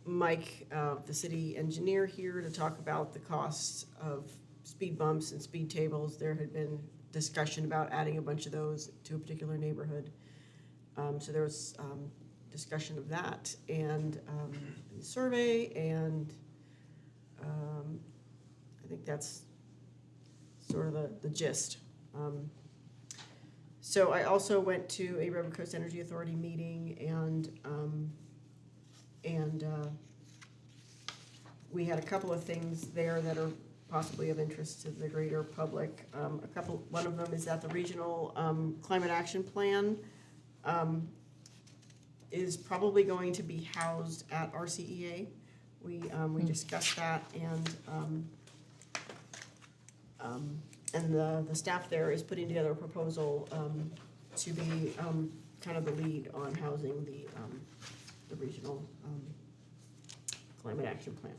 Mike, the city engineer, here to talk about the costs of speed bumps and speed tables. There had been discussion about adding a bunch of those to a particular neighborhood. So there was discussion of that and the survey, and I think that's sort of the gist. So I also went to a River Coast Energy Authority meeting, and we had a couple of things there that are possibly of interest to the greater public. One of them is that the regional climate action plan is probably going to be housed at RCEA. We discussed that, and the staff there is putting together a proposal to be kind of the lead on housing the regional climate action plan.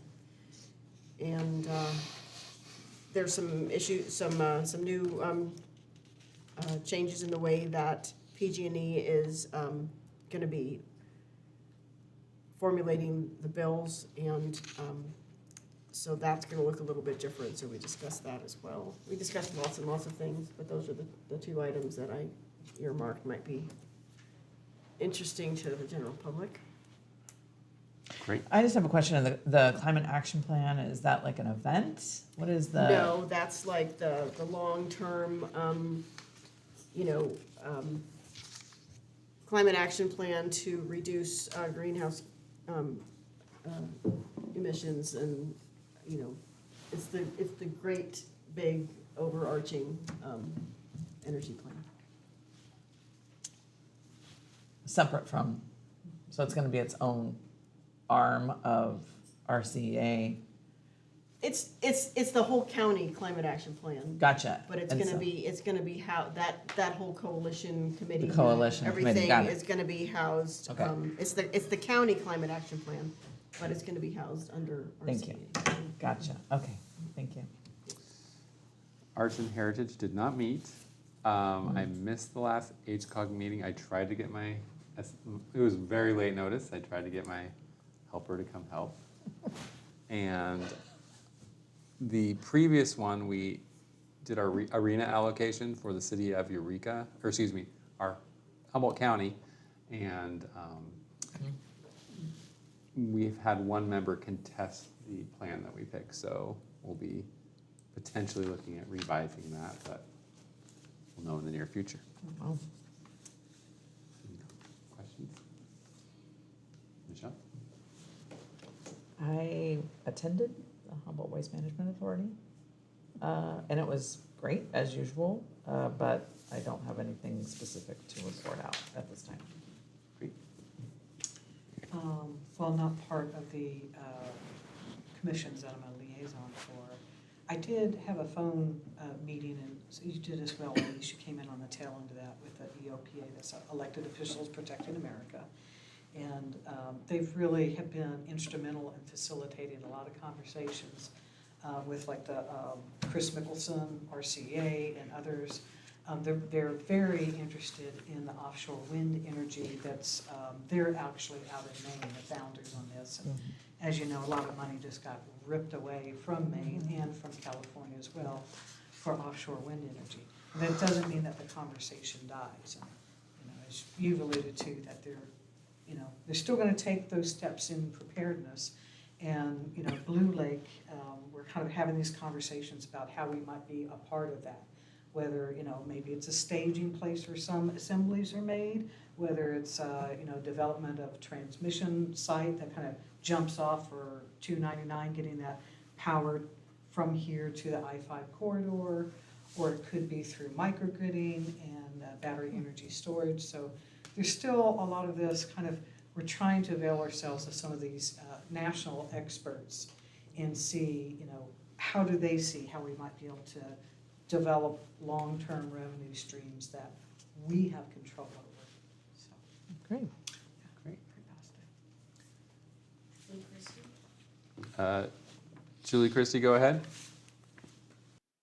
And there's some issues, some new changes in the way that PG&E is going to be formulating the bills, and so that's going to look a little bit different, so we discussed that as well. We discussed lots and lots of things, but those are the two items that I earmarked might be interesting to the general public. Great. I just have a question. The climate action plan, is that like an event? What is the? No, that's like the long-term, climate action plan to reduce greenhouse emissions, and, it's the great, big, overarching energy plan. Separate from, so it's gonna be its own arm of RCEA. It's the whole county climate action plan. Gotcha. But it's And gonna so- be how, that whole coalition committee. The coalition committee, Everything got it. is gonna be housed, Okay. it's the county climate action plan, but it's gonna be housed under Thank you. RCEA. Gotcha, okay, thank you. Arts and Heritage did not meet. I missed the last HCOG meeting. I tried to get it was very late notice. I tried to get my helper to come help. And the previous one, we did our arena allocation for the city of Eureka, or excuse me, our Humboldt County. And we've had one member contest the plan that we picked, so we'll be potentially looking at revising that, but we'll know in the near future. Wow. Questions? Michelle? I attended the Humboldt Waste Management Authority, and it was great, as usual, but I don't have anything specific to report out at this time. Great. Well, not part of the commissions that I'm a liaison for. I did have a phone meeting, and so you did as well, Elise, you came in on the tail end of that with the EOPA, that's Elected Officials Protecting America. And they've really have been instrumental in facilitating a lot of conversations with like the Chris Mickelson, RCA, and others. They're very interested in the offshore wind energy that's, they're actually out in Maine, the founders on this. And as you know, a lot of money just got ripped away from Maine and from California as well for offshore wind energy. And that doesn't mean that the conversation dies. And, as you've alluded to, that they're still gonna take those steps in preparedness. And, Blue Lake, we're kind of having these conversations about how we might be a part of that. Whether, maybe it's a staging place where some assemblies are made, whether it's, development of transmission site that kind of jumps off for $2.99, getting that powered from here to the I-5 corridor, or it could be through microgridding and battery energy storage. So there's still a lot of this kind of, we're trying to avail ourselves of some of these national experts and see, how do they see how we might be able to develop long-term revenue streams that we have control over. So, Great. Great. Julie Christie? Julie Christie, go ahead.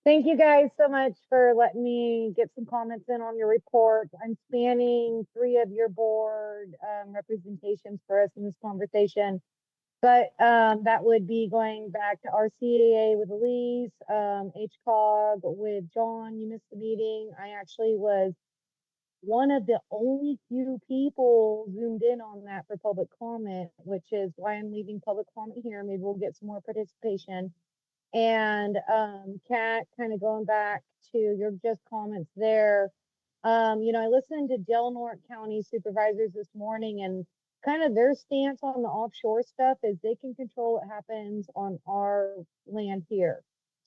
Thank you guys so much for letting me get some comments in on your report. I'm spanning 3 of your board representations for us in this conversation. But that would be going back to RCAA with Elise, HCOG with John. You missed the meeting. I actually was one of the only few people zoomed in on that for public comment, which is why I'm leaving public comment here. Maybe we'll get some more participation. And Kat, kind of going back to your just comments there. I listened to Del Norte County supervisors this morning, and kind of their stance on the offshore stuff is they can control what happens on our land here.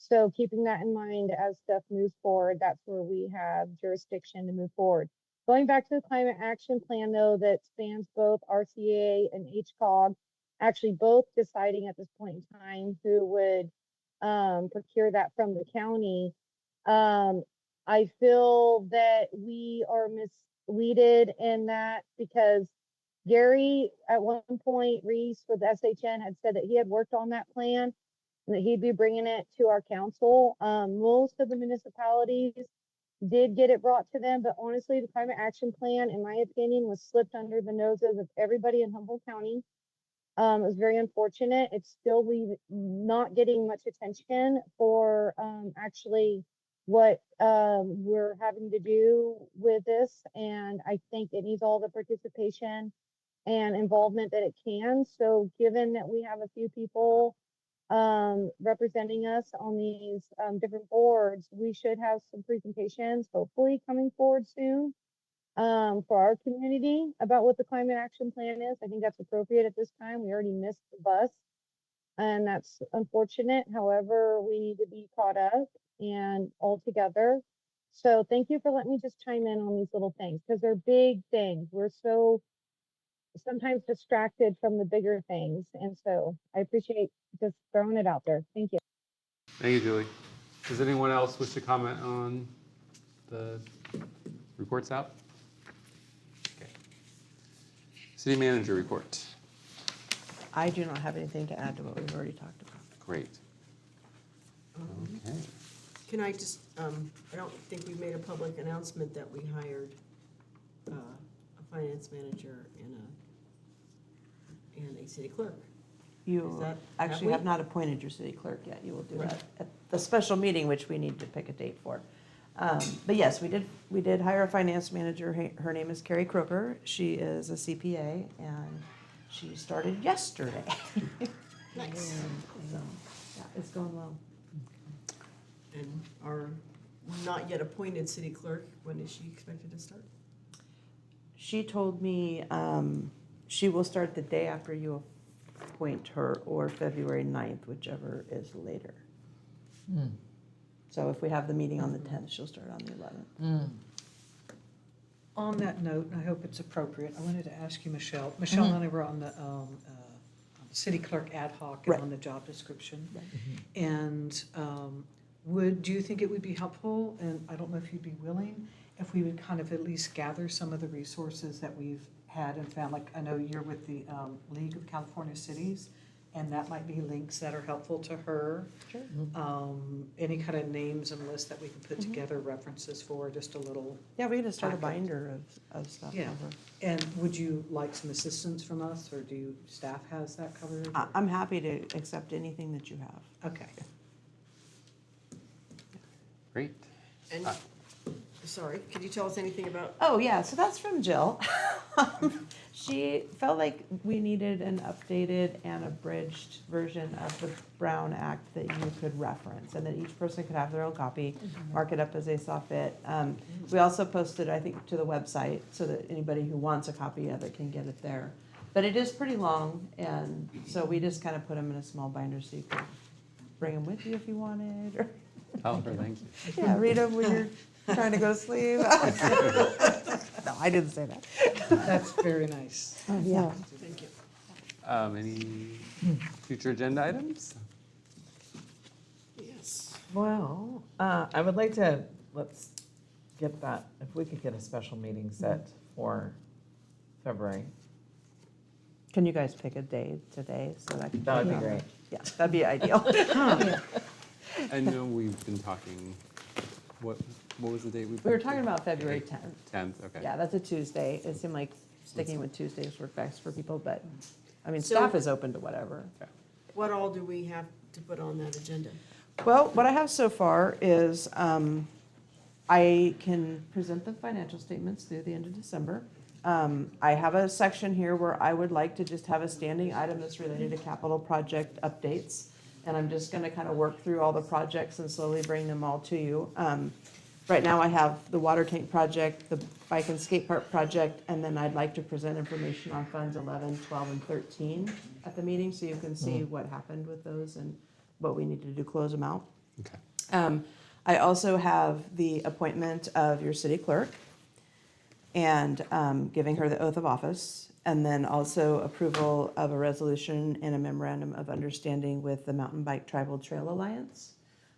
So keeping that in mind as stuff moves forward, that's where we have jurisdiction to move forward. Going back to the climate action plan though, that spans both RCA and HCOG, actually both deciding at this point in time who would procure that from the county. I feel that we are misleaded in that because Gary, at one point, Reese with SHN had said that he had worked on that plan and that he'd be bringing it to our council. Most of the municipalities did get it brought to them, but honestly, the climate action plan, in my opinion, was slipped under the noses of everybody in Humboldt County. It was very unfortunate. It's still not getting much attention for actually what we're having to do with this. And I think it needs all the participation and involvement that it can. So given that we have a few people representing us on these different boards, we should have some presentations hopefully coming forward soon for our community about what the climate action plan is. I think that's appropriate at this time. We already missed the bus and that's unfortunate. However, we need to be caught up and all together. So thank you for letting me just chime in on these little things because they're big things. We're so sometimes distracted from the bigger things. And so I appreciate just throwing it out there. Thank you. Thank you, Julie. Does anyone else wish to comment on the reports out? Okay. City manager report. I do not have anything to add to what we've already talked about. Great. Okay. Can I just, I don't think we made a public announcement that we hired a finance manager and a city clerk. You Have actually we? have not appointed your city clerk yet. You will do that at the special meeting, which we need to pick a date for. But yes, we did hire a finance manager. Her name is Carrie Crooker. She is a CPA and she started yesterday. Nice. So, yeah, it's going well. And our not yet appointed city clerk, when is she expected to start? She told me she will start the day after you appoint her or February 9th, whichever is later. So if we have the meeting on the 10th, she'll start on the 11th. On that note, and I hope it's appropriate, I wanted to ask you, Michelle. Michelle and I were on the city clerk ad hoc and Right. on the job description. And do you think it would be helpful, and I don't know if you'd be willing, if we would kind of at least gather some of the resources that we've had and found, like I know you're with the League of California Cities, and that might be links that are helpful to her. Sure. Any kind of names and lists that we can put together, references for, just a little. Yeah, we can just start a Backup. binder of stuff. Yeah. over. And would you like some assistance from us, or staff has that covered? I'm happy to accept anything that you have. Okay. Great. And, sorry, could you tell us anything about? Oh, yeah, so that's from Jill. She felt like we needed an updated and abridged version of the Brown Act that you could reference, and that each person could have their own copy, mark it up as they saw fit. We also posted, I think, to the website, so that anybody who wants a copy of it can get it there. But it is pretty long, and so we just kind of put them in a small binder so you could bring them with you if you wanted, or, Tell her thank you. yeah, read them when you're trying to go to sleep. No, I didn't say that. That's very nice. Yeah. Thank you. Any future agenda items? Yes. Well, I would like to, let's get that, if we could get a special meeting set for February. Can you guys pick a day today so that I can? That would be put it on? great. Yeah, that'd be ideal. I know we've been talking, what was the date? We were talking about February 10th. 10th, okay. Yeah, that's a Tuesday. It seemed like sticking with Tuesdays worked best for people, but, I mean, So- staff is open to whatever. What all do we have to put on that agenda? Well, what I have so far is I can present the financial statements through the end of December. I have a section here where I would like to just have a standing item that's related to capital project updates. And I'm just gonna kind of work through all the projects and slowly bring them all to you. Right now I have the water tank project, the bike and skate park project, and then I'd like to present information on funds 11, 12, and 13 at the meeting, so you can see what happened with those and what we need to do to close them out. Okay. I also have the appointment of your city clerk and giving her the oath of office, and then also approval of a resolution and a memorandum of understanding with the Mountain Bike Tribal Trail Alliance.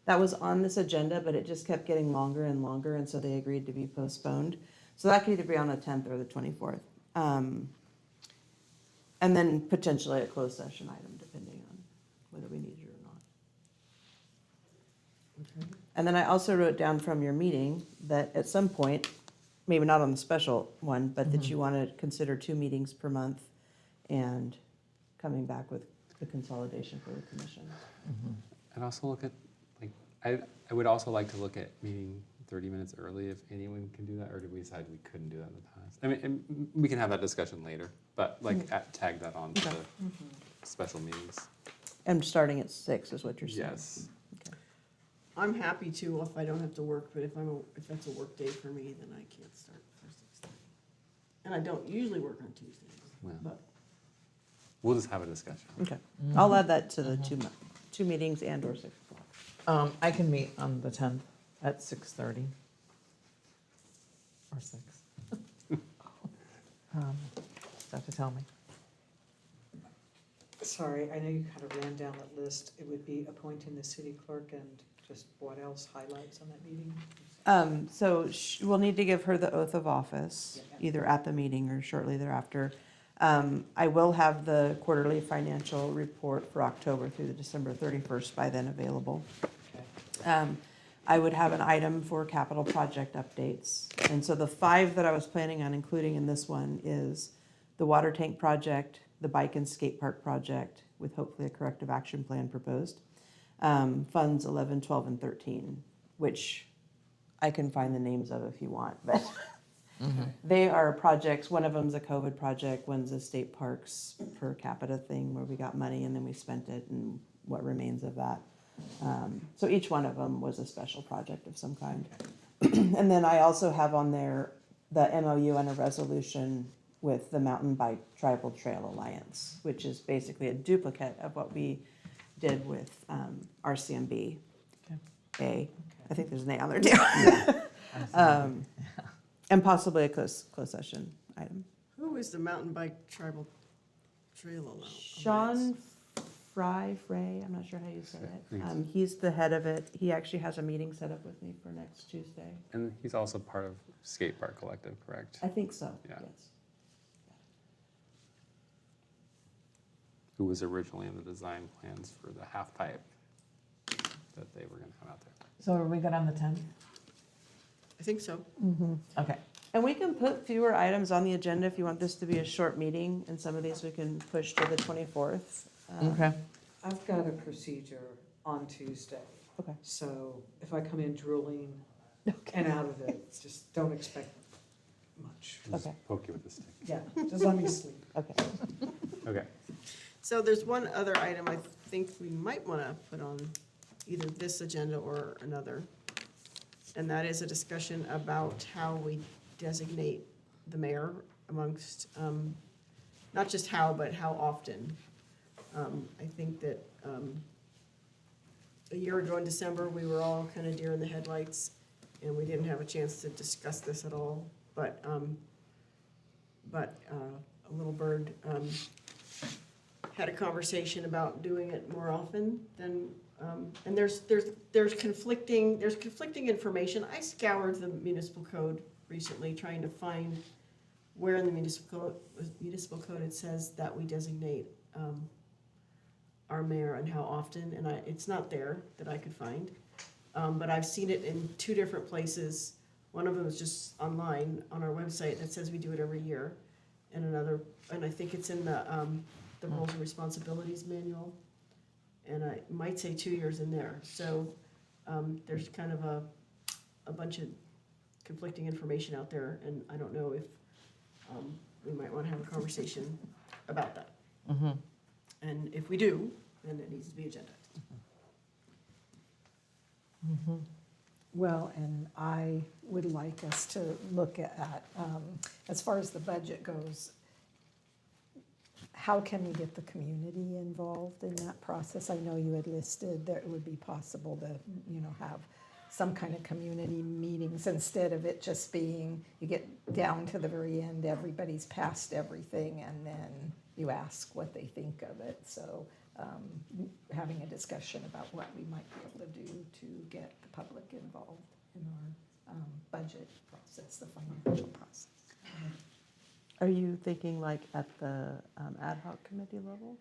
That was on this agenda, but it just kept getting longer and longer, and so they agreed to be postponed. So that could either be on the 10th or the 24th. And then potentially a closed session item, depending on whether we need it or not. And then I also wrote down from your meeting that at some point, maybe not on the special one, but that you want to consider 2 meetings per month and coming back with the consolidation for the commission. I'd also look at, like, I would also like to look at meeting 30 minutes early if anyone can do that, or did we decide we couldn't do that in the past? I mean, and we can have that discussion later, but like tag that on to the special meetings. And starting at 6 is what you're saying? Yes. I'm happy to if I don't have to work, but if that's a work day for me, then I can't start for 6:30. And I don't usually work on Tuesdays, Well. but We'll just have a discussion. Okay. I'll add that to the 2 meetings and or 6 o'clock. I can meet on the 10th at 6:30 or 6. Have to tell me. Sorry, I know you kind of ran down that list. It would be appointing the city clerk and just what else highlights on that meeting? So we'll need to give her the oath of office, either at the meeting or shortly thereafter. I will have the quarterly financial report for October through the December 31st by then available. I would have an item for capital project updates. And so the 5 that I was planning on including in this one is the water tank project, the bike and skate park project, with hopefully a corrective action plan proposed. Funds 11, 12, and 13, which I can find the names of if you want, but they are projects. One of them's a COVID project, one's a state parks per capita thing where we got money and then we spent it and what remains of that. So each one of them was a special project of some kind. And then I also have on there the MOU and a resolution with the Mountain Bike Tribal Trail Alliance, which is basically a duplicate of what we did with RCMB. I think there's an A on there too. And possibly a closed session item. who is the Mountain Bike Tribal Trail Alliance? Sean Frey, I'm not sure how you say it. He's the head of it. He actually has a meeting set up with me for next Tuesday. And he's also part of Skate Park Collective, correct? I think so, Yeah. yes. Who was originally in the design plans for the half pipe that they were gonna have out there. So are we good on the 10th? I think so. Okay. And we can put fewer items on the agenda if you want this to be a short meeting, and some of these we can push to the 24th. Okay. I've got a procedure on Tuesday. Okay. So if I come in drooling and out of it, just don't expect much. Just Okay. poke you with a stick. Yeah, just let me sleep. Okay. Okay. So there's one other item I think we might want to put on either this agenda or another. And that is a discussion about how we designate the mayor amongst, not just how, but how often. I think that a year ago in December, we were all kind of deer in the headlights, and we didn't have a chance to discuss this at all. But a little bird had a conversation about doing it more often than, and there's conflicting information. I scoured the municipal code recently, trying to find where in the municipal code it says that we designate our mayor and how often, and it's not there that I could find. But I've seen it in 2 different places. One of them is just online on our website that says we do it every year, and another, and I think it's in the Roles and Responsibilities Manual, and I might say 2 years in there. So there's kind of a bunch of conflicting information out there, and I don't know if we might want to have a conversation about that. And if we do, then it needs to be agendized. Well, and I would like us to look at, as far as the budget goes, how can we get the community involved in that process? I know you had listed that it would be possible to, have some kind of community meetings instead of it just being, you get down to the very end, everybody's passed everything, and then you ask what they think of it. So having a discussion about what we might be able to do to get the public involved in our budget process, the financial process. Are you thinking like at the ad hoc committee level?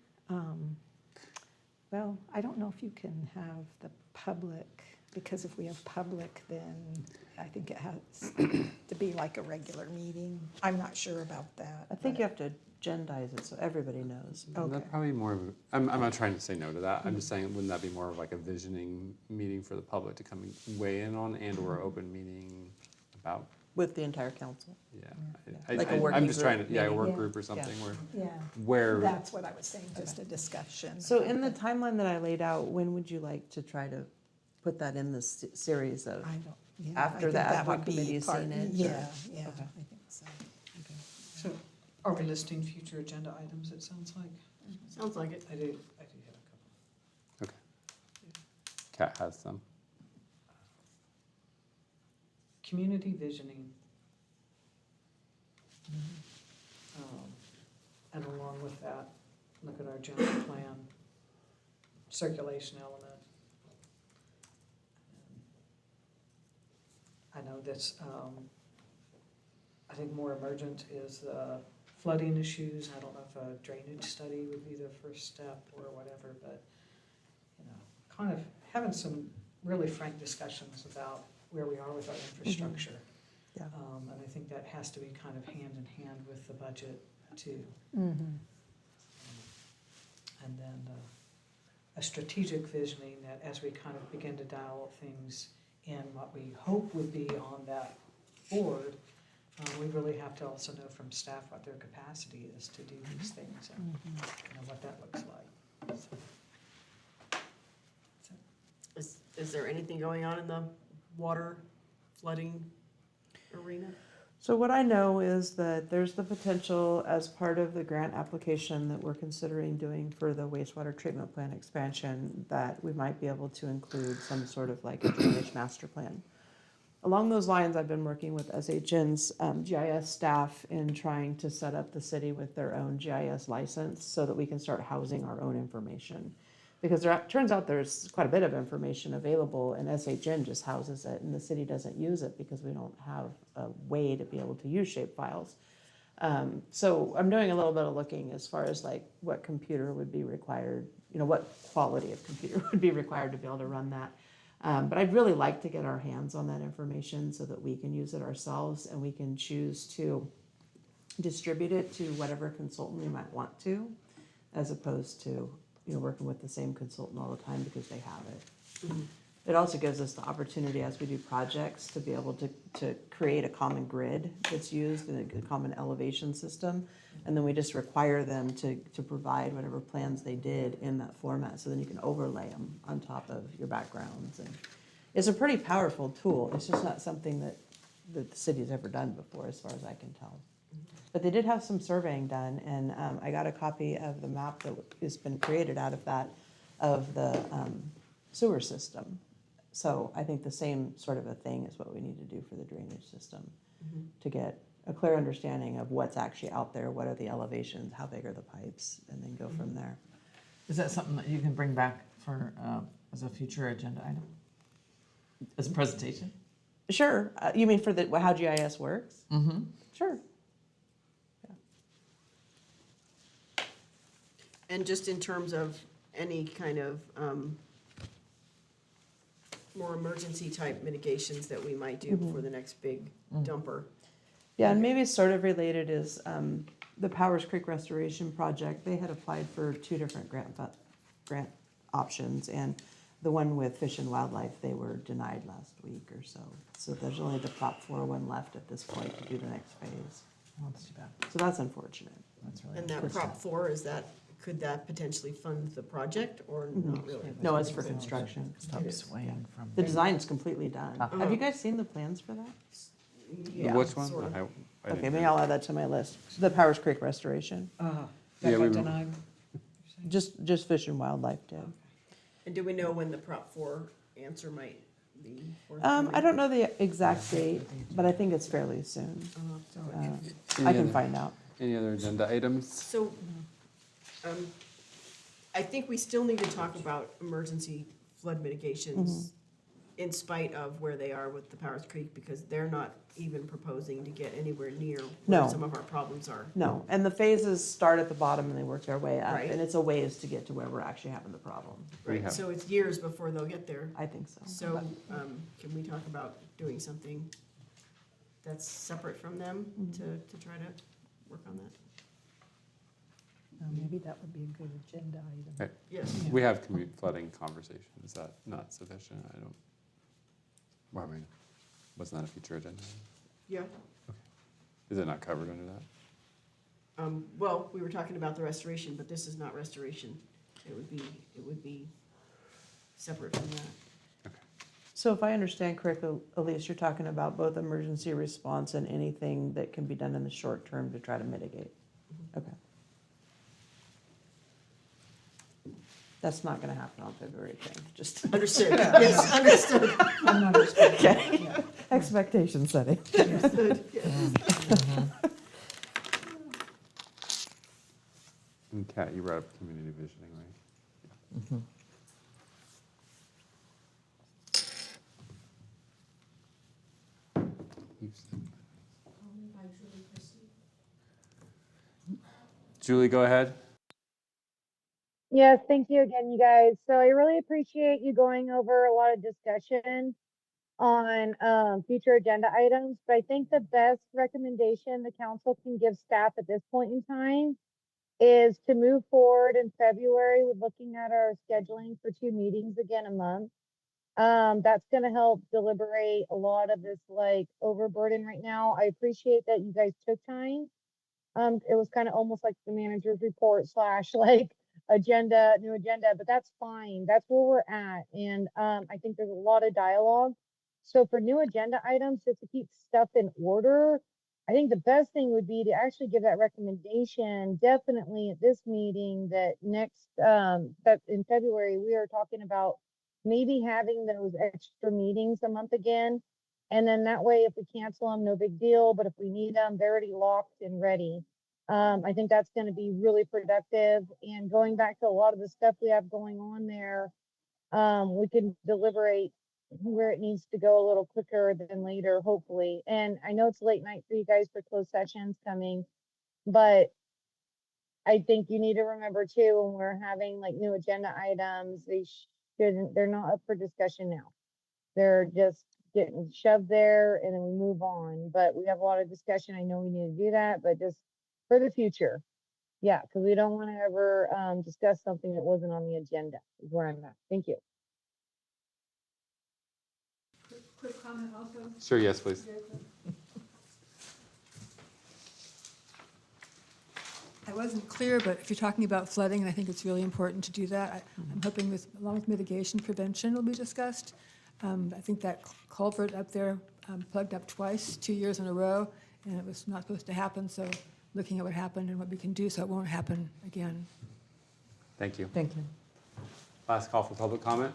Well, I don't know if you can have the public, because if we have public, then I think it has to be like a regular meeting. I'm not sure about that. I think you have to agendize it so everybody knows. That's probably more of a, I'm not trying to say no to that. I'm just saying, wouldn't that be more of like a visioning meeting for the public to come and weigh in on, and or open meeting about? With the entire council? Yeah. Like a I'm working just trying to, group a meeting. work Yeah. group or something Yeah, where that's what I was saying, just a discussion. So in the timeline that I laid out, when would you like to try to put that in the series of? I don't, yeah. After I think the ad that hoc would be committee's part- seen it, or- Yeah, Okay. I think so. So are we listing future agenda items, it sounds like? Sounds like it. I do have a couple. Kat has some. Community visioning. And along with that, look at our general plan, circulation element. I know that's, I think more emergent is the flooding issues. I don't know if a drainage study would be the first step or whatever, but, kind of having some really frank discussions about where we are with our infrastructure. Yeah. And I think that has to be kind of hand in hand with the budget too. Mhm. And then a strategic visioning that as we kind of begin to dial things in what we hope would be on that board, we really have to also know from staff what their capacity is to do these things and what that looks like. Is there anything going on in the water flooding arena? So what I know is that there's the potential, as part of the grant application that we're considering doing for the wastewater treatment plant expansion, that we might be able to include some sort of like a drainage master plan. Along those lines, I've been working with SHN's GIS staff in trying to set up the city with their own GIS license so that we can start housing our own information. Because turns out there's quite a bit of information available, and SHN just houses it, and the city doesn't use it because we don't have a way to be able to use shapefiles. So I'm doing a little bit of looking as far as like what computer would be required, what quality of computer would be required to be able to run that. But I'd really like to get our hands on that information so that we can use it ourselves, and we can choose to distribute it to whatever consultant we might want to, as opposed to working with the same consultant all the time because they have it. It also gives us the opportunity as we do projects to be able to create a common grid that's used and a common elevation system. And then we just require them to provide whatever plans they did in that format. So then you can overlay them on top of your backgrounds. And it's a pretty powerful tool. It's just not something that the city's ever done before, as far as I can tell. But they did have some surveying done, and I got a copy of the map that has been created out of that, of the sewer system. So I think the same sort of a thing is what we need to do for the drainage system, to get a clear understanding of what's actually out there, what are the elevations, how big are the pipes, and then go from there. Is that something that you can bring back for, as a future agenda item? As a presentation? Sure. You mean for how GIS works? Mm-hmm. Sure. And just in terms of any kind of more emergency type mitigations that we might do for the next big dumper. Yeah, and maybe sort of related is the Powers Creek Restoration Project. They had applied for 2 different grant options, and the one with Fish and Wildlife, they were denied last week or so. So there's only the Prop 4 one left at this point to do the next phase. Oh, that's too bad. So that's unfortunate. That's really And that Prop 4, could that potentially fund the project or not really? No, it's for construction. Stop swaying from. The design's completely done. Have you guys seen the plans for that? Yeah, Which one? sort of. I Okay, didn't maybe I'll add that to my list. The Powers Creek Restoration. Yeah, That Yeah, got we- denied? Just Fish and Wildlife did. And do we know when the Prop 4 answer might be I forthcoming? don't know the exact date, but I think it's fairly soon. I can find out. Any other agenda items? So, I think we still need to talk about emergency flood mitigations in spite of where they are with the Powers Creek, because they're not even proposing to get anywhere near where No. some of our problems are. No, and the phases start at the bottom and they work their way up, Right. and it's a ways to get to where we're actually having the problem. We Right, have- so it's years before they'll get there. I think so. So, can we talk about doing something that's separate from them to try to work on that? Maybe that would be a good agenda item. Right. Yes. We have flooding conversation. Is that not sufficient? I don't, well, I mean, wasn't that a future agenda? Yeah. Is it not covered under that? Well, we were talking about the restoration, but this is not restoration. It would be separate from that. So if I understand correctly, Elise, you're talking about both emergency response and anything that can be done in the short term to try to mitigate? Okay. That's not gonna happen on February 10th, just. Understood, yes, understood. I'm not expecting that, Okay. yeah. Expectation setting. Understood, yes. And Kat, you brought up community visioning, right? Julie, go ahead. Yes, thank you again, you guys. So I really appreciate you going over a lot of discussion on future agenda items, but I think the best recommendation the council can give staff at this point in time is to move forward in February with looking at our scheduling for 2 meetings again a month. That's gonna help deliberate a lot of this like overburden right now. I appreciate that you guys took time. It was kind of almost like the manager's report slash like new agenda, but that's fine. That's where we're at. And I think there's a lot of dialogue. So for new agenda items, just to keep stuff in order, I think the best thing would be to actually give that recommendation definitely at this meeting that next, that in February, we are talking about maybe having those extra meetings a month again. And then that way, if we cancel them, no big deal. But if we need them, they're already locked and ready. I think that's going to be really productive. And going back to a lot of the stuff we have going on there, we can deliberate where it needs to go a little quicker than later, hopefully. And I know it's late night for you guys for closed sessions coming, but I think you need to remember too, when we're having like new agenda items, they're not up for discussion now. They're just getting shoved there and then we move on. But we have a lot of discussion. I know we need to do that, but just for the future. Yeah, because we don't want to ever discuss something that wasn't on the agenda, is where I'm at. Thank you. Quick comment also. Sure, yes, please. I wasn't clear, but if you're talking about flooding, and I think it's really important to do that, I'm hoping with, along with mitigation, prevention will be discussed. I think that culvert up there plugged up twice, 2 years in a row, and it was not supposed to happen, so looking at what happened and what we can do so it won't happen again. Thank you. Thank you. Last call for public comment.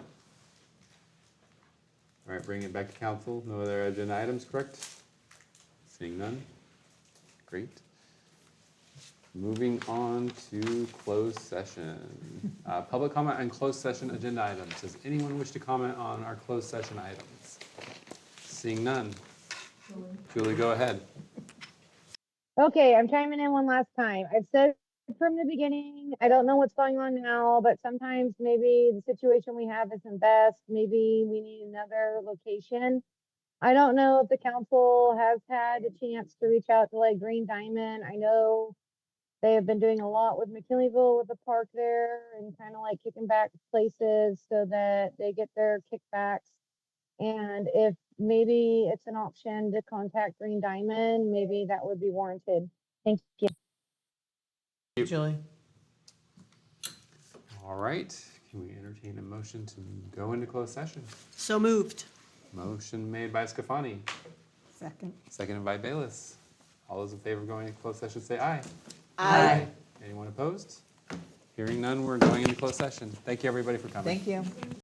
All right, bring it back to council. No other agenda items, correct? Seeing none. Great. Moving on to closed session. Public comment on closed session agenda items. Does anyone wish to comment on our closed session items? Seeing none. Julie, go ahead. Okay, I'm chiming in one last time. I've said from the beginning, I don't know what's going on now, but sometimes maybe the situation we have isn't best. Maybe we need another location. I don't know if the council has had a chance to reach out to like Green Diamond. I know they have been doing a lot with McKinleyville with the park there and kind of like kicking back places so that they get their kickbacks. And if maybe it's an option to contact Green Diamond, maybe that would be warranted. Thank you. Julie? All right, can we entertain a motion to go into closed session? So moved. Motion made by Scafani, Second. seconded by Bayless. All those in favor of going into closed session say aye. Aye. Anyone opposed? Hearing none, we're going into closed session. Thank you, everybody, for coming. Thank you.